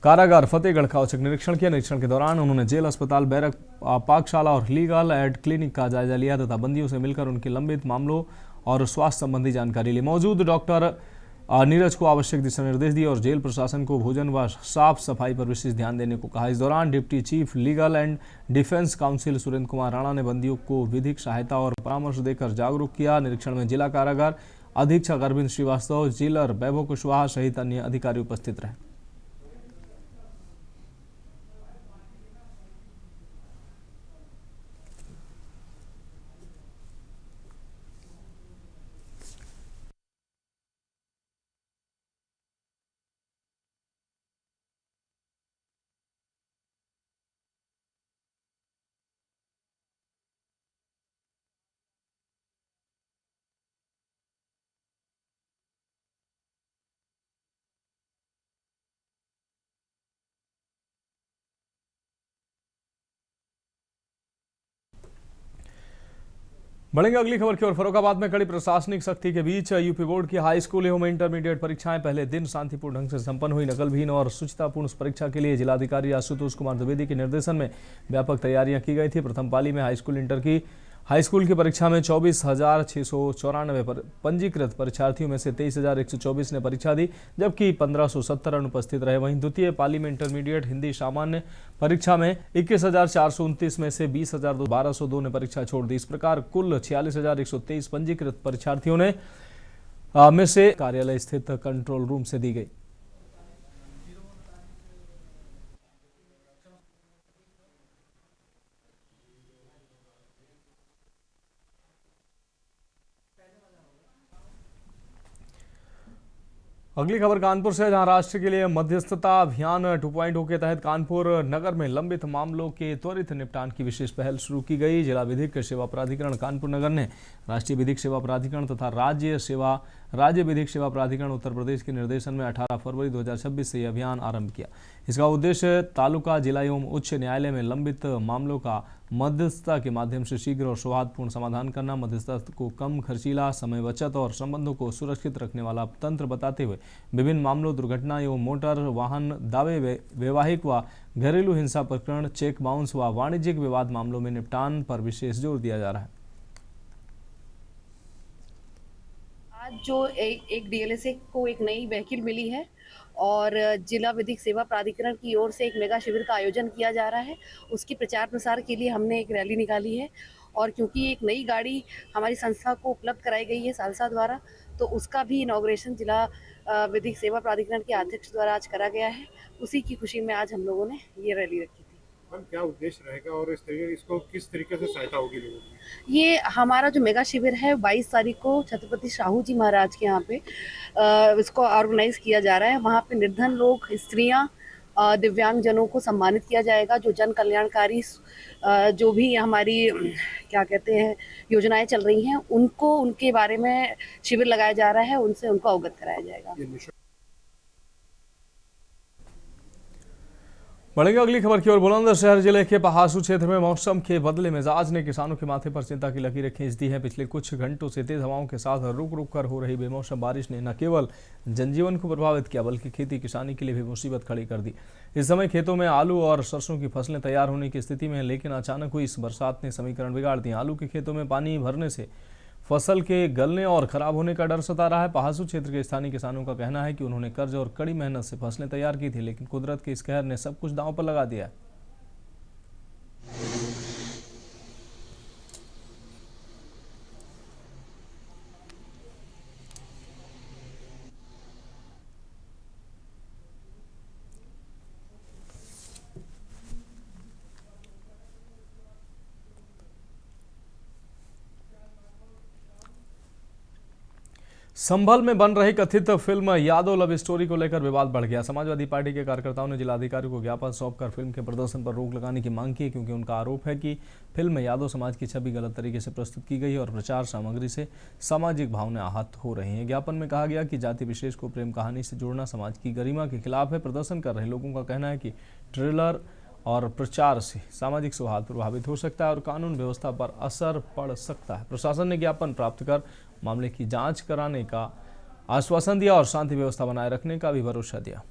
कारागार फतेहगढ़ का औचक निरीक्षण किया। निरीक्षण के दौरान उन्होंने जेल, अस्पताल, बैरक, पाकशाला और लीगल एड क्लिनिक का जायजा लिया तथा बंदियों से मिलकर उनके लंबित मामलों और स्वास्थ्य संबंधी जानकारी ली। मौजूद डॉक्टर नीरज को आवश्यक दिशा निर्देश दिए और जेल प्रशासन को भोजन व साफ सफाई पर विशेष ध्यान देने को कहा। इस दौरान deputy chief legal and defence council Surendra Kumar Rana ने बंदियों को विधिक सहायता और परामर्श देकर जागरूक किया। निरीक्षण में जिला कारागार अधीक्षक अरविंद श्रीवास्तव, जेलर वैभव कुशवाहा सहित अन्य अधिकारी उपस्थित रहे। बढ़ेंगे अगली खबर की ओर। फर्रुखाबाद में कड़ी प्रशासनिक सख्ती के बीच यूपी बोर्ड की हाई स्कूल एवं इंटरमीडिएट परीक्षाएं पहले दिन शांतिपूर्ण ढंग से संपन्न हुई। नकलविहीन और शुचितापूर्ण परीक्षा के लिए जिलाधिकारी आशुतोष कुमार द्विवेदी के निर्देशन में व्यापक तैयारियां की गई थी। प्रथम पाली में हाई स्कूल की परीक्षा में 24,694 पंजीकृत परीक्षार्थियों में से 23,124 ने परीक्षा दी, जबकि 1,570 अनुपस्थित रहे। वहीं द्वितीय पाली में इंटरमीडिएट हिंदी सामान्य परीक्षा में 21,429 में से 20,1202 ने परीक्षा छोड़ दी। इस प्रकार कुल 46,123 पंजीकृत परीक्षार्थियों ने में से कार्यालय स्थित कंट्रोल रूम से दी गई। अगली खबर कानपुर से, जहां राष्ट्र के लिए मध्यस्थता अभियान 2.0 के तहत कानपुर नगर में लंबित मामलों के त्वरित निपटान की विशेष पहल शुरू की गई। जिला विधिक सेवा प्राधिकरण कानपुर नगर ने राष्ट्रीय विधिक सेवा प्राधिकरण तथा राज्य विधिक सेवा प्राधिकरण उत्तर प्रदेश के निर्देशन में 18 फरवरी 2026 से यह अभियान आरंभ किया। इसका उद्देश्य तालुका, जिला एवं उच्च न्यायालय में लंबित मामलों का मध्यस्थता के माध्यम से शीघ्र और सौहार्दपूर्ण समाधान करना, मध्यस्थता को कम खर्चीला, समय बचत और संबंधों को सुरक्षित रखने वाला तंत्र बताते हुए विभिन्न मामलों, दुर्घटना एवं मोटर वाहन दावे, वैवाहिक व घरेलू हिंसा प्रकरण, चेक बाउंस व वाणिज्यिक विवाद मामलों में निपटान पर विशेष जोर दिया जा रहा है। आज जो एक DLSA को एक नई व्हीकल मिली है और जिला विधिक सेवा प्राधिकरण की ओर से एक मेगा शिविर का आयोजन किया जा रहा है, उसकी प्रचार प्रसार के लिए हमने एक रैली निकाली है। और क्योंकि एक नई गाड़ी हमारी संस्था को उपलब्ध कराई गई है सालसा द्वारा, तो उसका भी इनॉग्रेशन जिला विधिक सेवा प्राधिकरण के अध्यक्ष द्वारा आज करा गया है। उसी की खुशी में आज हम लोगों ने ये रैली रखी थी। ज्ञापन क्या उद्देश्य रहेगा और इसको किस तरीके से सहायता होगी लोगों की? ये हमारा जो मेगा शिविर है 22 तारीख को छत्रपति शाहू जी महाराज के यहाँ पे इसको ऑर्गेनाइज किया जा रहा है। वहाँ पे निर्धन लोग, स्त्रियाँ, दिव्यांग जनों को सम्मानित किया जाएगा। जो जन कल्याणकारी जो भी हमारी क्या कहते हैं योजनाएं चल रही हैं उनको, उनके बारे में शिविर लगाया जा रहा है, उनसे उनको अवगत कराया जाएगा। बढ़ेंगे अगली खबर की ओर। बुलंदशहर जिले के पहासू क्षेत्र में मौसम के बदले मिजाज ने किसानों के माथे पर चिंता की लकीरें खींच दी हैं। पिछले कुछ घंटों से तेज हवाओं के साथ रुक रुक कर हो रही बेमौसम बारिश ने न केवल जनजीवन को प्रभावित किया बल्कि खेती किसानी के लिए भी मुसीबत खड़ी कर दी। इस समय खेतों में आलू और सरसों की फसलें तैयार होने की स्थिति में है, लेकिन अचानक हुई इस बरसात ने समीकरण बिगाड़ दिए। आलू के खेतों में पानी भरने से फसल के गलने और खराब होने का डर सता रहा है। पहासू क्षेत्र के स्थानीय किसानों का कहना है कि उन्होंने कर्ज और कड़ी मेहनत से फसलें तैयार की थी, लेकिन कुदरत के इस कहर ने सब कुछ दांव पर लगा दिया। संभल में बन रही कथित फिल्म यादव लव स्टोरी को लेकर विवाद बढ़ गया। समाजवादी पार्टी के कार्यकर्ताओं ने जिलाधिकारी को ज्ञापन सौंपकर फिल्म के प्रदर्शन पर रोक लगाने की मांग की, क्योंकि उनका आरोप है कि फिल्म में यादव समाज की छवि गलत तरीके से प्रस्तुत की गई और प्रचार सामग्री से सामाजिक भावनाएं आहत हो रही हैं। ज्ञापन में कहा गया कि जाति विशेष को प्रेम कहानी से जोड़ना समाज की गरिमा के खिलाफ है। प्रदर्शन कर रहे लोगों का कहना है कि ट्रेलर और प्रचार से सामाजिक सौहार्द प्रभावित हो सकता है और कानून व्यवस्था पर असर पड़ सकता है। प्रशासन ने ज्ञापन प्राप्त कर मामले की जांच कराने का आश्वासन दिया और शांति व्यवस्था बनाए रखने का भी भरोसा दिया।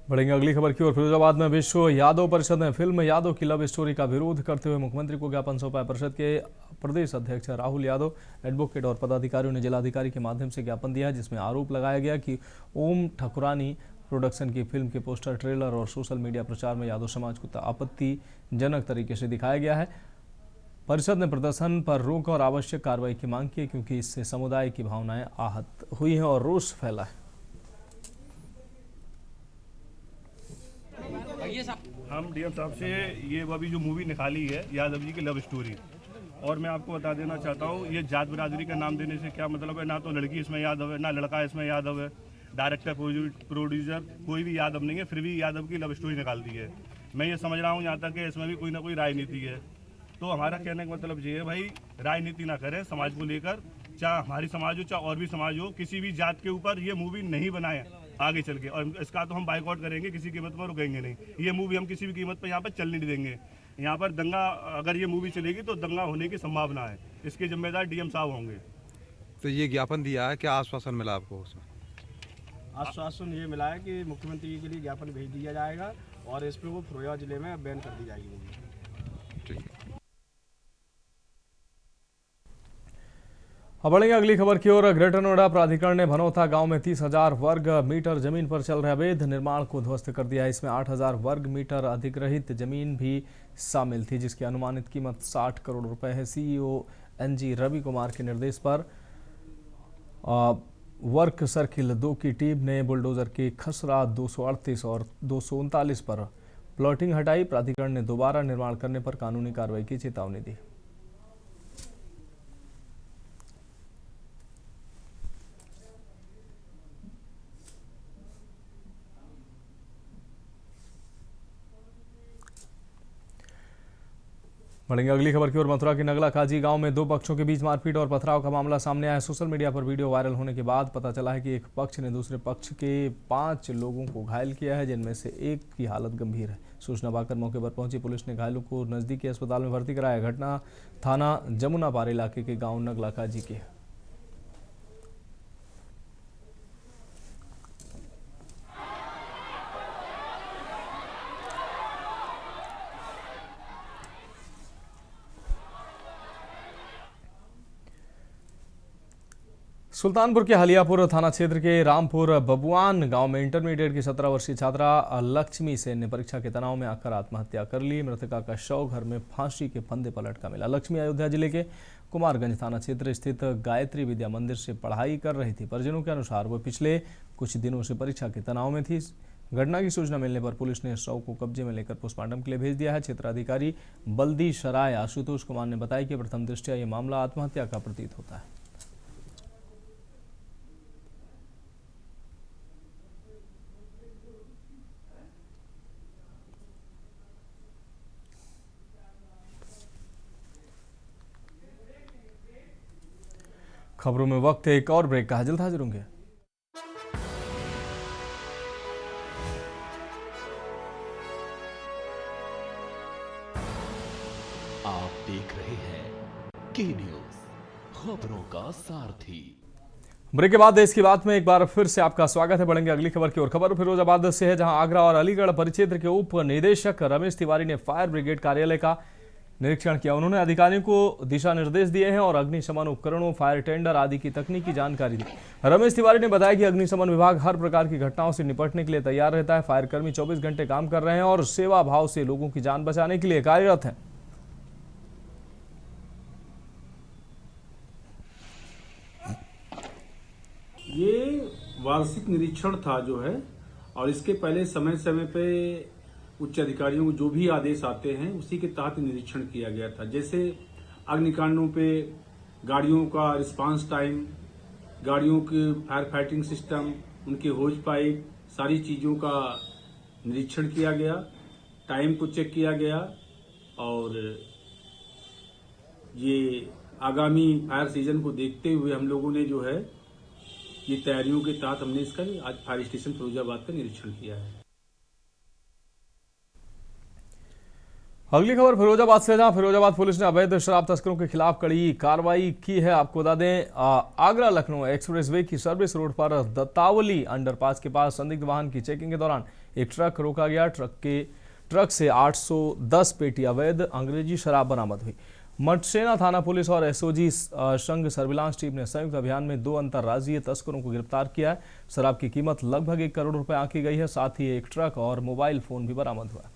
बढ़ेंगे अगली खबर की ओर। फिरोजाबाद में विश्व यादव परिषद ने फिल्म यादव की लव स्टोरी का विरोध करते हुए मुख्यमंत्री को ज्ञापन सौंपा। परिषद के प्रदेश अध्यक्ष राहुल यादव, एडवोकेट और पदाधिकारियों ने जिलाधिकारी के माध्यम से ज्ञापन दिया, जिसमें आरोप लगाया गया कि ओम ठकुरानी प्रोडक्शन की फिल्म के पोस्टर, ट्रेलर और सोशल मीडिया प्रचार में यादव समाज को आपत्तिजनक तरीके से दिखाया गया है। परिषद ने प्रदर्शन पर रोक और आवश्यक कार्रवाई की मांग की, क्योंकि इससे समुदाय की भावनाएं आहत हुई हैं और रोष फैला है। हम डीएम साहब से ये अभी जो मूवी निकाली है यादव जी की लव स्टोरी, और मैं आपको बता देना चाहता हूँ ये जात बिरादरी का नाम देने से क्या मतलब है। ना तो लड़की इसमें यादव है, ना लड़का इसमें यादव है, डायरेक्टर प्रोड्यूसर कोई भी यादव नहीं है, फिर भी यादव की लव स्टोरी निकाल दी है। मैं ये समझ रहा हूँ यहाँ तक कि इसमें भी कोई ना कोई राजनीति है। तो हमारा कहने का मतलब ये है भाई, राजनीति ना करें समाज को लेकर, चाहे हमारी समाज हो चाहे और भी समाज हो, किसी भी जात के ऊपर ये मूवी नहीं बनाए आगे चल के, और इसका तो हम बाइकआउट करेंगे, किसी कीमत पर रुकेंगे नहीं। ये मूवी हम किसी भी कीमत पर यहाँ पर चलने नहीं देंगे। यहाँ पर दंगा, अगर ये मूवी चलेगी तो दंगा होने की संभावना है, इसके जिम्मेदार डीएम साहब होंगे। तो ये ज्ञापन दिया है, क्या आश्वासन मिला आपको उसमें? आश्वासन ये मिला है कि मुख्यमंत्री के लिए ज्ञापन भेज दिया जाएगा और इस पर वो फिरोजाबाद जिले में बैन कर दी जाएगी। ठीक। अब बढ़ेंगे अगली खबर की ओर। ग्रेटर नोएडा प्राधिकरण ने भनौता गांव में 30,000 वर्ग मीटर जमीन पर चल रहे अवैध निर्माण को ध्वस्त कर दिया है। इसमें 8,000 वर्ग मीटर अधिग्रहित जमीन भी शामिल थी, जिसकी अनुमानित कीमत 60 करोड़ रुपए है। सीईओ एनजी रवि कुमार के निर्देश पर वर्क सर्किल 2 की टीम ने बुलडोजर के खसरा 238 और 239 पर प्लॉटिंग हटाई। प्राधिकरण ने दोबारा निर्माण करने पर कानूनी कार्रवाई की चेतावनी दी। बढ़ेंगे अगली खबर की ओर। मथुरा के नगला काजी गांव में 2 पक्षों के बीच मारपीट और पथराव का मामला सामने आया है। सोशल मीडिया पर वीडियो वायरल होने के बाद पता चला है कि एक पक्ष ने दूसरे पक्ष के 5 लोगों को घायल किया है, जिनमें से एक की हालत गंभीर है। सूचना पाकर मौके पर पहुंची पुलिस ने घायलों को नजदीकी अस्पताल में भर्ती कराया। घटना थाना जमुनापार इलाके के गाँव नगला काजी की है। सुल्तानपुर के हलियापुर थाना क्षेत्र के रामपुर बबुआन गांव में इंटरमीडिएट की 17 वर्षीय छात्रा लक्ष्मी सेन ने परीक्षा के तनाव में आकर आत्महत्या कर ली। मृतका का शव घर में फांसी के फंदे पर लटका मिला। लक्ष्मी अयोध्या जिले के कुमारगंज थाना क्षेत्र स्थित गायत्री विद्या मंदिर से पढ़ाई कर रही थी। परिजनों के अनुसार वो पिछले कुछ दिनों से परीक्षा के तनाव में थी। घटना की सूचना मिलने पर पुलिस ने शव को कब्जे में लेकर पोस्टमार्टम के लिए भेज दिया है। क्षेत्राधिकारी बल्दी शराय आशुतोष कुमार ने बताया कि प्रथम दृष्टया ये मामला आत्महत्या का प्रतीत होता है। खबरों में वक्त एक और ब्रेक का। जल्द हाजिर होंगे। आप देख रहे हैं के न्यूज, खबरों का सारथी। ब्रेक के बाद देश की बात में एक बार फिर से आपका स्वागत है। बढ़ेंगे अगली खबर की ओर। खबर फिरोजाबाद से है, जहां आगरा और अलीगढ़ परिक्षेत्र के उप निदेशक रमेश तिवारी ने फायर ब्रिगेड कार्यालय का निरीक्षण किया। उन्होंने अधिकारियों को दिशा निर्देश दिए हैं और अग्निशमन उपकरणों, फायर टेंडर आदि की तकनीकी जानकारी दी। रमेश तिवारी ने बताया कि अग्निशमन विभाग हर प्रकार की घटनाओं से निपटने के लिए तैयार रहता है। फायर कर्मी 24 घंटे काम कर रहे हैं और सेवा भाव से लोगों की जान बचाने के लिए कार्यरत हैं। ये वार्षिक निरीक्षण था जो है, और इसके पहले समय समय पे उच्च अधिकारियों को जो भी आदेश आते हैं उसी के तहत निरीक्षण किया गया था। जैसे अग्निकांडों पे गाड़ियों का रिस्पांस टाइम, गाड़ियों के फायर फाइटिंग सिस्टम, उनके होज पाइप, सारी चीज़ों का निरीक्षण किया गया, टाइम को चेक किया गया। और ये आगामी फायर सीजन को देखते हुए हम लोगों ने जो है ये तैयारियों के तहत हमने इसका आज फायर स्टेशन फिरोजाबाद का निरीक्षण किया है। अगली खबर फिरोजाबाद से, जहां फिरोजाबाद पुलिस ने अवैध शराब तस्करों के खिलाफ कड़ी कार्रवाई की है। आपको बता दें, आगरा लखनऊ एक्सप्रेसवे की सर्विस रोड पर दत्तावली अंडरपास के पास संदिग्ध वाहन की चेकिंग के दौरान एक ट्रक रोका गया। ट्रक से 810 पेटी अवैध अंग्रेजी शराब बरामद हुई। मटसेना थाना पुलिस और एसओजी संघ सर्विलांस टीम ने संयुक्त अभियान में 2 अंतर्राज्यीय तस्करों को गिरफ्तार किया है। शराब की कीमत लगभग 1 करोड़ रुपए आंकी गई है। साथ ही एक ट्रक और मोबाइल फोन भी बरामद हुआ।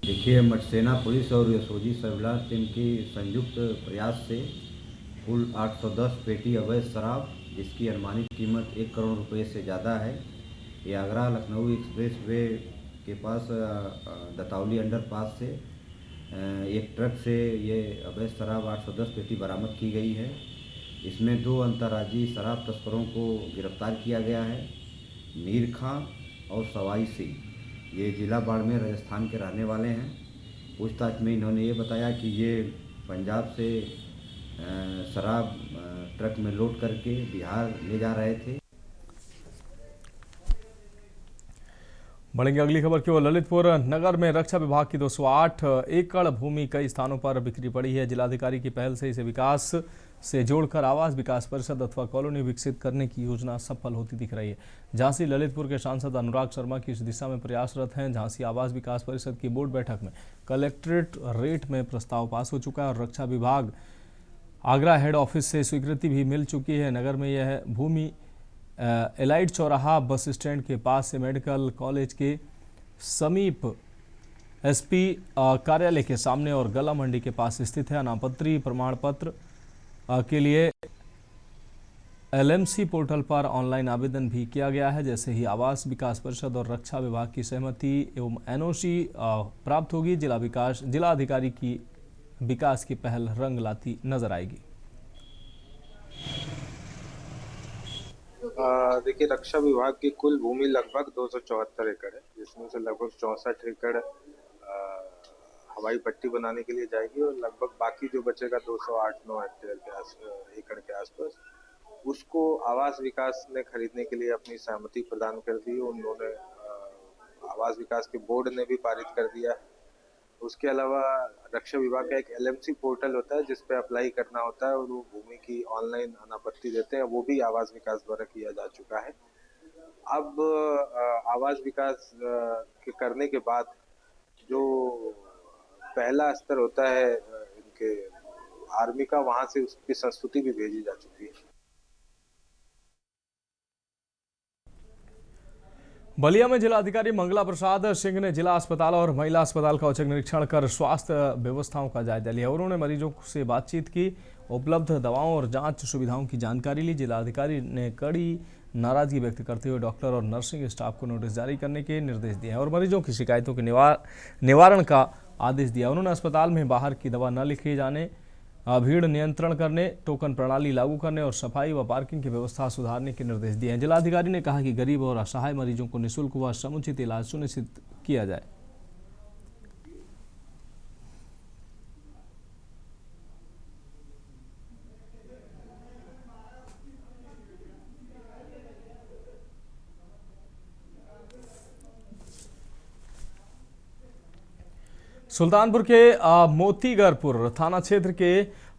देखिए, मटसेना पुलिस और एसओजी सर्विलांस टीम की संयुक्त प्रयास से कुल 810 पेटी अवैध शराब, जिसकी अनुमानित कीमत 1 करोड़ रुपए से ज़्यादा है, ये आगरा लखनऊ एक्सप्रेस वे के पास दत्तावली अंडरपास से एक ट्रक से ये अवैध शराब 810 पेटी बरामद की गई है। इसमें 2 अंतर्राज्यीय शराब तस्करों को गिरफ्तार किया गया है। मीर खां और सवाई सिंह, ये जिला बाड़मेर राजस्थान के रहने वाले हैं। पूछताछ में इन्होंने ये बताया कि ये पंजाब से शराब ट्रक में लोड करके बिहार ले जा रहे थे। बढ़ेंगे अगली खबर की ओर। ललितपुर नगर में रक्षा विभाग की 208 एकड़ भूमि कई स्थानों पर बिखरी पड़ी है। जिलाधिकारी की पहल से इसे विकास से जोड़कर आवास विकास परिषद अथवा कॉलोनी विकसित करने की योजना सफल होती दिख रही है। झांसी ललितपुर के सांसद अनुराग शर्मा की इस दिशा में प्रयासरत हैं। झांसी आवास विकास परिषद की बोर्ड बैठक में कलेक्ट्रेट रेट में प्रस्ताव पास हो चुका है और रक्षा विभाग आगरा हेड ऑफिस से स्वीकृति भी मिल चुकी है। नगर में यह भूमि एलाइट चौराहा बस स्टैंड के पास से मेडिकल कॉलेज के समीप एसपी कार्यालय के सामने और गला मंडी के पास स्थित है। अनापत्ति प्रमाण पत्र के लिए एलएमसी पोर्टल पर ऑनलाइन आवेदन भी किया गया है। जैसे ही आवास विकास परिषद और रक्षा विभाग की सहमति एवं एनओसी प्राप्त होगी, जिला अधिकारी की विकास की पहल रंग लाती नजर आएगी। देखिए, रक्षा विभाग की कुल भूमि लगभग 274 एकड़ है, जिसमें से लगभग 64 एकड़ हवाई पट्टी बनाने के लिए जाएगी और लगभग बाकी जो बचेगा 208-9 एकड़ के आसपास, उसको आवास विकास ने खरीदने के लिए अपनी सहमति प्रदान कर दी। उन्होंने आवास विकास के बोर्ड ने भी पारित कर दिया है। उसके अलावा रक्षा विभाग का एक एलएमसी पोर्टल होता है जिस पे अप्लाई करना होता है और वो भूमि की ऑनलाइन अनापत्ति देते हैं, वो भी आवास विकास द्वारा किया जा चुका है। अब आवास विकास के करने के बाद जो पहला स्तर होता है इनके आर्मी का, वहां से उसकी संस्तुति भी भेजी जा चुकी है। बलिया में जिलाधिकारी मंगला प्रसाद सिंह ने जिला अस्पताल और महिला अस्पताल का औचक निरीक्षण कर स्वास्थ्य व्यवस्थाओं का जायजा लिया। उन्होंने मरीजों से बातचीत की, उपलब्ध दवाओं और जांच सुविधाओं की जानकारी ली। जिलाधिकारी ने कड़ी नाराजगी व्यक्त करते हुए डॉक्टर और नर्सिंग स्टाफ को नोटिस जारी करने के निर्देश दिए और मरीजों की शिकायतों के निवारण का आदेश दिया। उन्होंने अस्पताल में बाहर की दवा न लिखे जाने, भीड़ नियंत्रण करने, टोकन प्रणाली लागू करने और सफाई व पार्किंग की व्यवस्था सुधारने के निर्देश दिए हैं। जिलाधिकारी ने कहा कि गरीब और असहाय मरीजों को निःशुल्क व समुचित इलाज सुनिश्चित किया जाए। सुल्तानपुर के मोतीगरपुर थाना क्षेत्र के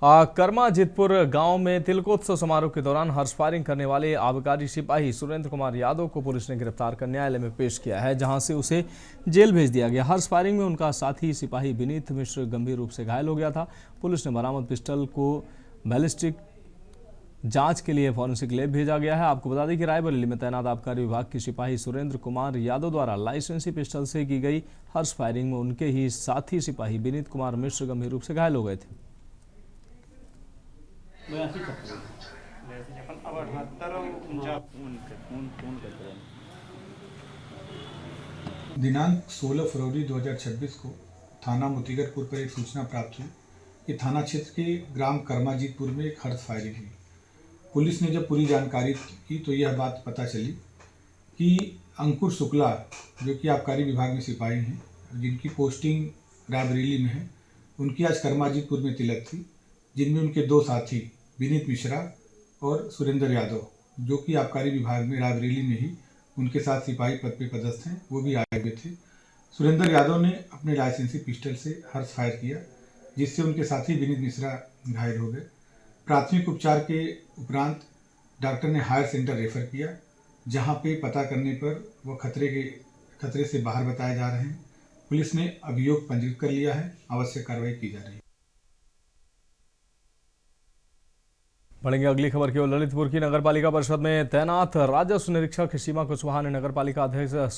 कर्माजितपुर गांव में तिलकोत्सव समारोह के दौरान हर्ष फायरिंग करने वाले आबकारी सिपाही सुरेंद्र कुमार यादव को पुलिस ने गिरफ्तार कर न्यायालय में पेश किया है, जहां से उसे जेल भेज दिया गया। हर्ष फायरिंग में उनका साथी सिपाही विनीत मिश्र गंभीर रूप से घायल हो गया था। पुलिस ने बरामद पिस्टल को बैलिस्टिक जांच के लिए फॉरेंसिक लैब भेजा गया है। आपको बता दें कि रायबरेली में तैनात आबकारी विभाग के सिपाही सुरेंद्र कुमार यादव द्वारा लाइसेंसी पिस्टल से की गई हर्ष फायरिंग में उनके ही साथी सिपाही विनीत कुमार मिश्र गंभीर रूप से घायल हो गए थे। दिनांक 16 फरवरी 2026 को थाना मोतीगरपुर पर एक सूचना प्राप्त हुई कि थाना क्षेत्र के ग्राम कर्माजीतपुर में एक हर्ष फायरिंग हुई। पुलिस ने जब पूरी जानकारी की तो यह बात पता चली कि अंकुर शुक्ला, जो कि आबकारी विभाग में सिपाही हैं, जिनकी पोस्टिंग रायबरेली में है, उनकी आज कर्माजीतपुर में तिलक थी, जिनमें उनके दो साथी विनीत मिश्रा और सुरेंद्र यादव, जो कि आबकारी विभाग में रायबरेली में ही उनके साथ सिपाही पद पे पदस्थ हैं, वो भी आए हुए थे। सुरेंद्र यादव ने अपने लाइसेंसी पिस्टल से हर्ष फायर किया, जिससे उनके साथी विनीत मिश्रा घायल हो गए। प्राथमिक उपचार के उपरांत डॉक्टर ने हायर सेंटर रेफर किया, जहां पे पता करने पर वह खतरे से बाहर बताए जा रहे हैं। पुलिस ने अभियोग पंजीकृत कर लिया है, आवश्यक कार्रवाई की जा रही है। बढ़ेंगे अगली खबर की ओर। ललितपुर की नगरपालिका परिषद में तैनात राजस्व निरीक्षक सीमा कुशवाहा ने नगरपालिका अध्यक्ष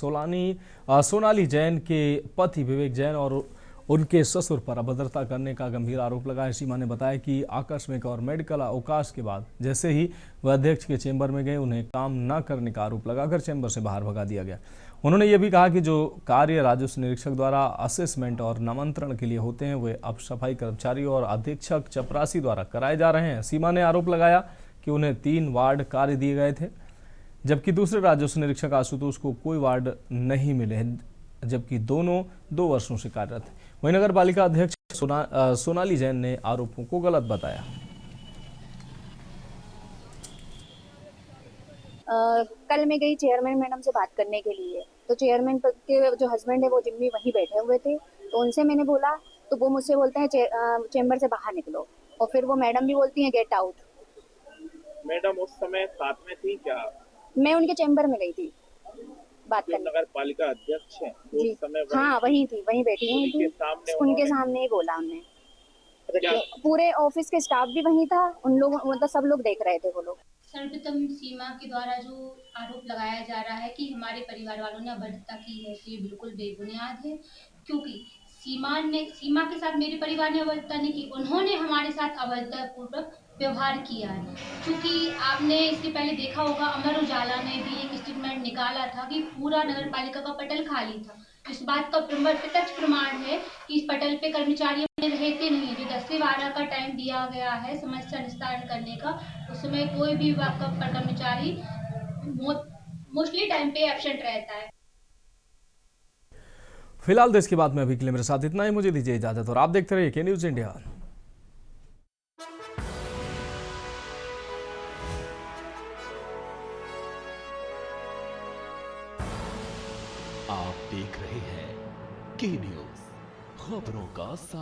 सोनाली जैन के पति विवेक जैन और उनके ससुर पर अभद्रता करने का गंभीर आरोप लगाया। सीमा ने बताया कि आकस्मिक और मेडिकल अवकाश के बाद जैसे ही वह अध्यक्ष के चेंबर में गए, उन्हें काम न करने का आरोप लगाकर चेंबर से बाहर भगा दिया गया। उन्होंने ये भी कहा कि जो कार्य राजस्व निरीक्षक द्वारा असेसमेंट और नामांतरण के लिए होते हैं, वे अब सफाई कर्मचारी और अधीक्षक चपरासी द्वारा कराए जा रहे हैं। सीमा ने आरोप लगाया कि उन्हें 3 वार्ड कार्य दिए गए थे, जबकि दूसरे राजस्व निरीक्षक आशुतोष को कोई वार्ड नहीं मिले, जबकि दोनों 2 वर्षों से कार्यरत हैं। वहीं नगर पालिका अध्यक्ष सोनाली जैन ने आरोपों को गलत बताया। कल मैं गई चेयरमैन मैडम से बात करने के लिए, तो चेयरमैन के जो हस्बैंड है वो जिम्मी वहीं बैठे हुए थे, तो उनसे मैंने बोला तो वो मुझसे बोलते हैं चेंबर से बाहर निकलो, और फिर वो मैडम भी बोलती हैं गेट आउट। मैडम उस समय साथ में थी क्या? मैं उनके चेंबर में गई थी बात करने। नगर पालिका अध्यक्ष है उस समय? हाँ वहीं थी, वहीं बैठी हुई थी, उनके सामने ही बोला हमने। पूरे ऑफिस के स्टाफ भी वहीं था, उन लोगों मतलब सब लोग देख रहे थे वो लोग। सर्वप्रथम सीमा के द्वारा जो आरोप लगाया जा रहा है कि हमारे परिवार वालों ने अभद्रता की है, तो ये बिल्कुल बेबुनियाद है, क्योंकि सीमा के साथ मेरे परिवार ने अभद्रता नहीं की, उन्होंने हमारे साथ अभद्रतापूर्वक व्यवहार किया है। क्योंकि आपने इसके पहले देखा होगा, अमर उजाला ने भी एक स्टेटमेंट निकाला था कि पूरा नगर पालिका का पटल खाली था। इस बात का प्रत्यक्ष प्रमाण है कि इस पटल पे कर्मचारी रहते नहीं। जो 10 से 12 का टाइम दिया गया है समस्या निस्तारण करने का, उसमें कोई भी विभाग का कर्मचारी मोस्टली टाइम पे एब्सेंट रहता है। फिलहाल देश की बात में अभी के लिए मेरे साथ इतना ही। मुझे दीजिए इजाजत और आप देखते रहिए के न्यूज इंडिया। आप देख रहे हैं के न्यूज, खबरों का सार।